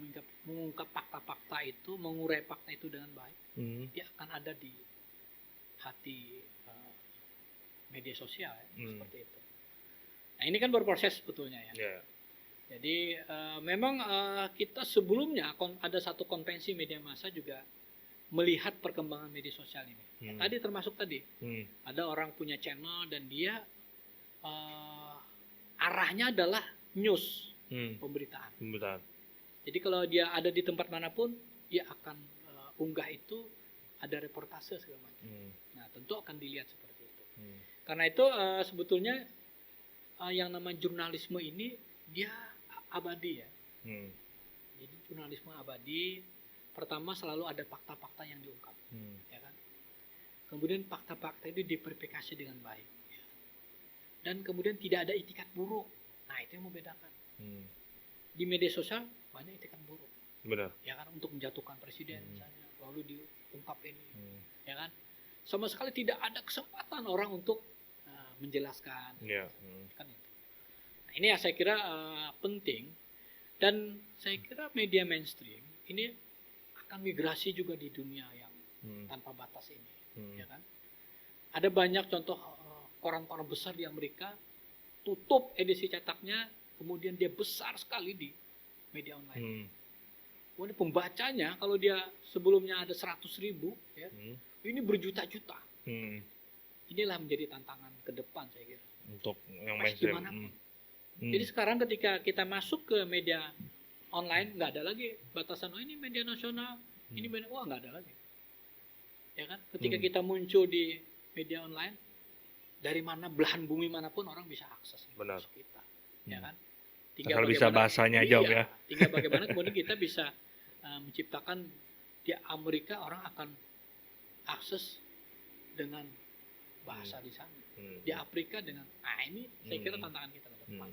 mengungkap fakta-fakta itu, mengurai fakta itu dengan baik, dia akan ada di hati media sosial ya, seperti itu. Nah ini kan berproses sebetulnya ya. Yeah. Jadi memang kita sebelumnya ada satu konvensi media massa juga melihat perkembangan media sosial ini. Tadi termasuk tadi ada orang punya channel dan dia eh, arahnya adalah news, Hmm. pemberitaan. Betul. Jadi kalau dia ada di tempat manapun, dia akan unggah itu ada reportase segala macam. Nah, tentu akan dilihat seperti itu. Karena itu sebetulnya yang namanya jurnalisme ini dia abadi ya. Jadi jurnalisme abadi, pertama selalu ada fakta-fakta yang diungkap, ya kan. Kemudian fakta-fakta itu diverifikasi dengan baik, ya. Dan kemudian tidak ada itikat buruk. Nah, itu yang membedakan. Di media sosial banyak itikat buruk, Benar. ya kan, untuk menjatuhkan presiden misalnya, lalu diungkap ini, ya kan. Sama sekali tidak ada kesempatan orang untuk menjelaskan, Ya. kan itu. Nah, ini ya saya kira penting, dan saya kira media mainstream ini akan migrasi juga di dunia yang tanpa batas ini, ya kan. Ada banyak contoh koran-koran besar di Amerika tutup edisi cetaknya, kemudian dia besar sekali di media online. Kemudian pembacanya kalau dia sebelumnya ada 100.000, ya, ini berjuta-juta. Inilah menjadi tantangan ke depan saya kira. Untuk yang Pasti mainstream. dimanapun. Jadi sekarang ketika kita masuk ke media online, nggak ada lagi batasan, oh ini media nasional, ini media, wah nggak ada lagi. Ya kan? Ketika kita muncul di media online, dari mana belahan bumi manapun orang bisa akses Benar. kita, ya kan? Asal bisa bahasanya aja, Om, ya. Tinggal bagaimana kemudian kita bisa menciptakan di Amerika orang akan akses dengan bahasa di sana. Di Afrika dengan, nah ini saya kira tantangan kita ke depan.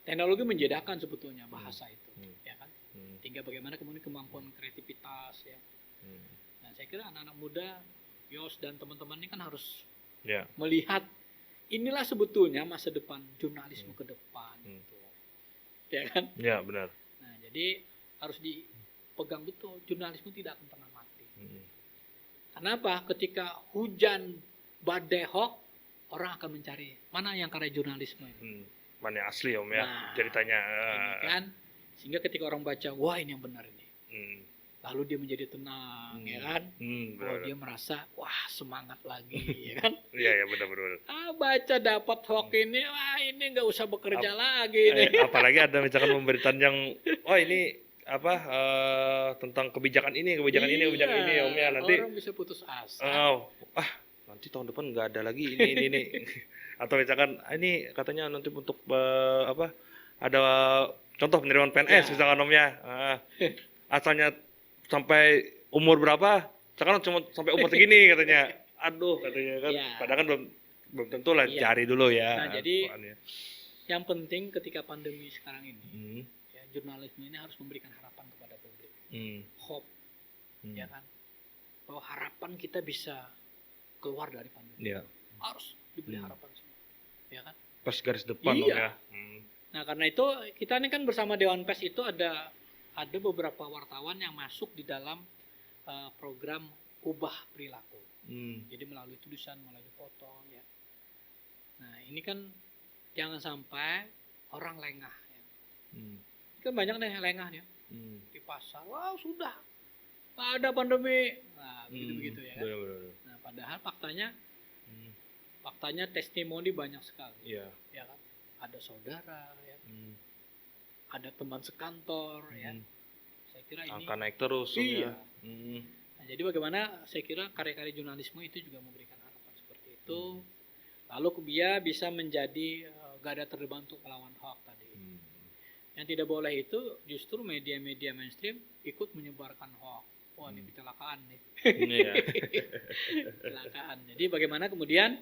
Teknologi menjadikan sebetulnya bahasa itu, ya kan? Tinggal bagaimana kemudian kemampuan kreativitas, ya. Nah, saya kira anak-anak muda, Yos dan teman-teman ini kan harus melihat inilah sebetulnya masa depan jurnalisme ke depan, gitu. Ya kan? Ya, benar. Nah, jadi harus dipegang betul, jurnalisme tidak akan pernah mati. Kenapa? Ketika hujan badai hoax, orang akan mencari mana yang karya jurnalisme ini. Mana yang asli, Om, ya, Nah, ceritanya. ini kan, sehingga ketika orang baca, wah ini yang benar ini, lalu dia menjadi tenang, ya kan. Kalau dia merasa, wah semangat lagi, ya kan. Iya, benar-benar. Baca dapat hoax ini, wah ini nggak usah bekerja lagi nih. Apalagi ada misalkan pemberitaan yang, oh ini apa tentang kebijakan ini, kebijakan ini, Om, ya, nanti orang bisa putus asa. nanti tahun depan nggak ada lagi ini. Atau misalkan ini katanya nanti untuk ada contoh penerimaan PNS misalkan, Om, ya. Asalnya sampai umur berapa, sekarang cuma sampai umur segini katanya. Aduh, katanya kan. Padahal kan belum tentu lah, cari dulu ya. Nah, jadi yang penting ketika pandemi sekarang ini, ya, jurnalisme ini harus memberikan harapan kepada publik. Hope, ya kan. Bahwa harapan kita bisa keluar dari pandemi. Harus diberi harapan semua, ya kan. Pas garis depan, Om, ya. Nah, karena itu kita ini kan bersama Dewan Pers itu ada beberapa wartawan yang masuk di dalam program ubah perilaku. Jadi melalui tulisan, melalui foto, ya. Nah, ini kan jangan sampai orang lengah, ya. Kan banyak nih lengah ya. Di pasar, wah sudah nggak ada pandemi, nah begitu ya kan. Nah, padahal faktanya testimoni banyak sekali, ya kan. Ada saudara, ya. Ada teman sekantor, ya. Saya kira ini akan naik terus, iya. Ya. Nah, jadi bagaimana saya kira karya-karya jurnalisme itu juga memberikan harapan seperti itu. Lalu dia bisa menjadi garda terdepan untuk melawan hoax tadi. Yang tidak boleh itu justru media-media mainstream ikut menyebarkan hoax. Wah, ini kecelakaan nih. Kecelakaan. Jadi bagaimana kemudian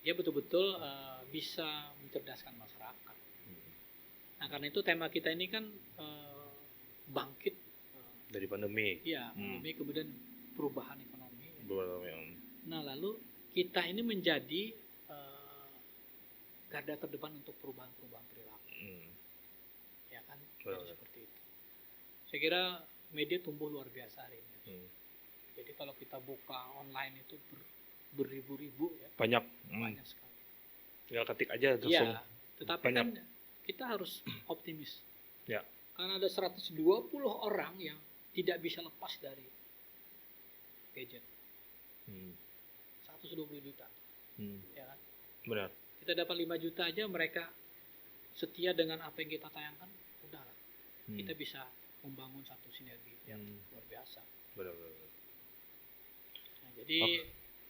dia betul-betul bisa mencerdaskan masyarakat. Nah, karena itu tema kita ini kan bangkit dari pandemi. Iya, pandemi kemudian perubahan ekonomi. Nah, lalu kita ini menjadi garda terdepan untuk perubahan-perubahan perilaku. Ya kan? Jadi seperti itu. Saya kira media tumbuh luar biasa hari ini. Jadi kalau kita buka online itu beribu-ribu, ya. Banyak sekali. Tinggal ketik aja langsung. Iya, tetapi banyak. Kan kita harus optimis. Ya. Karena ada 120 orang yang tidak bisa lepas dari gadget. 120 juta. Ya kan? Benar. Kita dapat 5 juta aja mereka setia dengan apa yang kita tayangkan, udah lah. Kita bisa membangun satu sinergi yang luar biasa. Benar-benar. Nah, jadi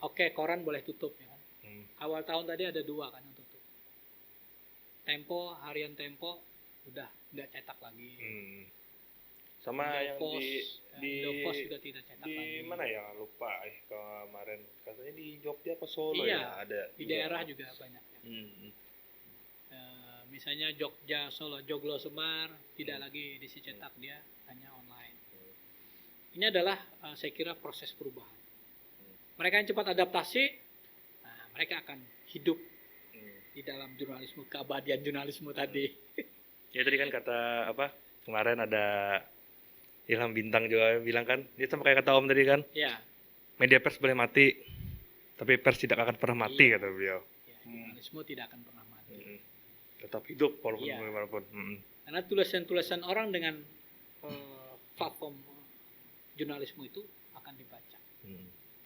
oke, koran boleh tutup ya kan. Awal tahun tadi ada 2 kan yang tutup. Tempo, harian Tempo udah nggak cetak lagi. Sama yang di Indofos juga tidak cetak di lagi. mana ya, lupa kemarin katanya di Jogja apa Solo Iya, ya ada di juga. daerah juga banyak ya. Misalnya Jogja, Solo, Joglo, Semar tidak lagi diisi cetak, dia hanya online. Ini adalah saya kira proses perubahan. Mereka yang cepat adaptasi, nah, mereka akan hidup di dalam jurnalisme, keabadian jurnalisme tadi. Ya tadi kan kata apa kemarin ada Ilham Bintang juga bilang kan, dia sama kayak kata Om tadi kan, Ya, media pers boleh mati, tapi pers tidak akan pernah mati, Iya. kata beliau. ya, jurnalisme tidak akan pernah mati. Tetap hidup walaupun Iya. bagaimanapun. Karena tulisan-tulisan orang dengan platform jurnalisme itu akan dibaca.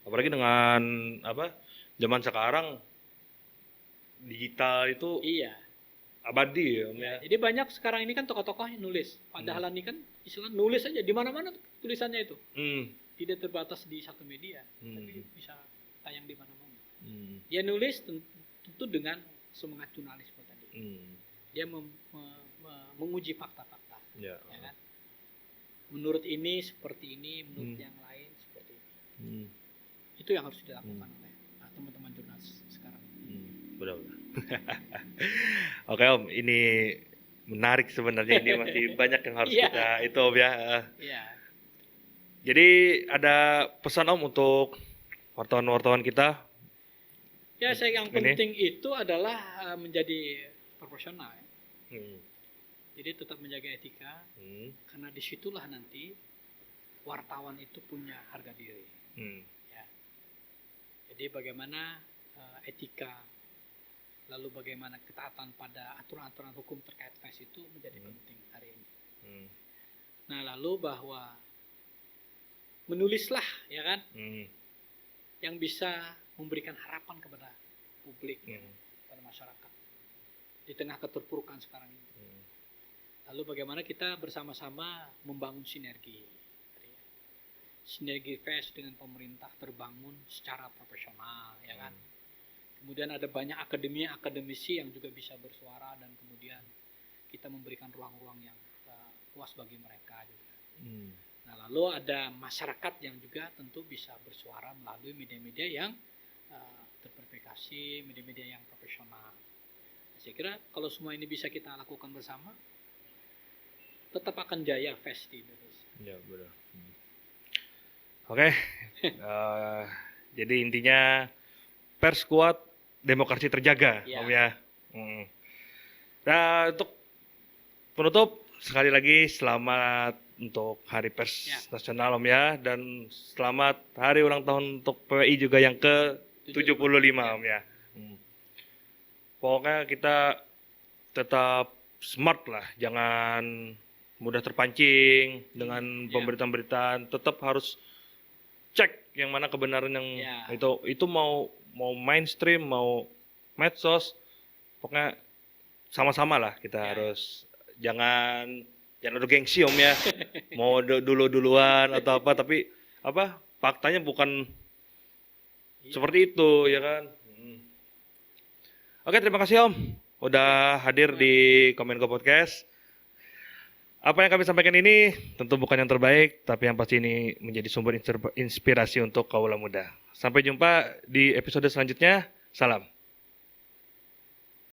Apalagi dengan apa zaman sekarang digital itu Iya. abadi ya Om ya. Jadi banyak sekarang ini kan tokoh-tokoh yang nulis. Padahal ini kan istilah nulis aja di mana-mana tulisannya itu. Tidak terbatas di satu media, tapi bisa tayang di mana-mana. Dia nulis tentu dengan semangat jurnalisme tadi. Dia menguji fakta-fakta. Ya. Ya kan? Menurut ini seperti ini, menurut yang lain seperti ini. Itu yang harus dilakukan oleh teman-teman jurnalis sekarang. Benar-benar. Oke Om, ini menarik sebenarnya, ini masih banyak yang harus Iya. kita itu Om ya. Iya. Jadi ada pesan Om untuk wartawan-wartawan kita. Ya, yang Ini? penting itu adalah menjadi profesional. Ya. Jadi tetap menjaga etika, karena disitulah nanti wartawan itu punya harga diri. Ya. Jadi bagaimana etika, lalu bagaimana ketaatan pada aturan-aturan hukum terkait pers itu menjadi penting hari ini. Nah, lalu bahwa menulislah, ya kan, yang bisa memberikan harapan kepada publik, kepada masyarakat di tengah keterpurukan sekarang ini. Lalu bagaimana kita bersama-sama membangun sinergi. Sinergi pers dengan pemerintah terbangun secara profesional, ya kan. Kemudian ada banyak akademisi yang juga bisa bersuara, dan kemudian kita memberikan ruang-ruang yang luas bagi mereka juga. Nah, lalu ada masyarakat yang juga tentu bisa bersuara melalui media-media yang terverifikasi, media-media yang profesional. Saya kira kalau semua ini bisa kita lakukan bersama, tetap akan jaya pers di Indonesia. Ya benar. Oke. Jadi intinya pers kuat, demokrasi terjaga, Ya. Om ya. Nah, untuk penutup sekali lagi selamat untuk Hari Pers Ya. Nasional Om ya, dan selamat hari ulang tahun untuk PWI juga yang ke-75 Ya. Om ya. Pokoknya kita tetap smart lah, jangan mudah terpancing dengan Ya. pemberitaan-pemberitaan, tetap harus cek yang mana kebenaran yang Ya. itu mau mainstream, mau medsos, pokoknya sama-sama lah kita Ya. harus jangan ada gengsi Om ya. Mau duluan atau apa, tapi apa faktanya bukan seperti itu ya kan. Oke, terima kasih Om udah hadir di Komenko Podcast. Apa yang kami sampaikan ini tentu bukan yang terbaik, tapi yang pasti ini menjadi sumber inspirasi untuk kaula muda. Sampai jumpa di episode selanjutnya. Salam.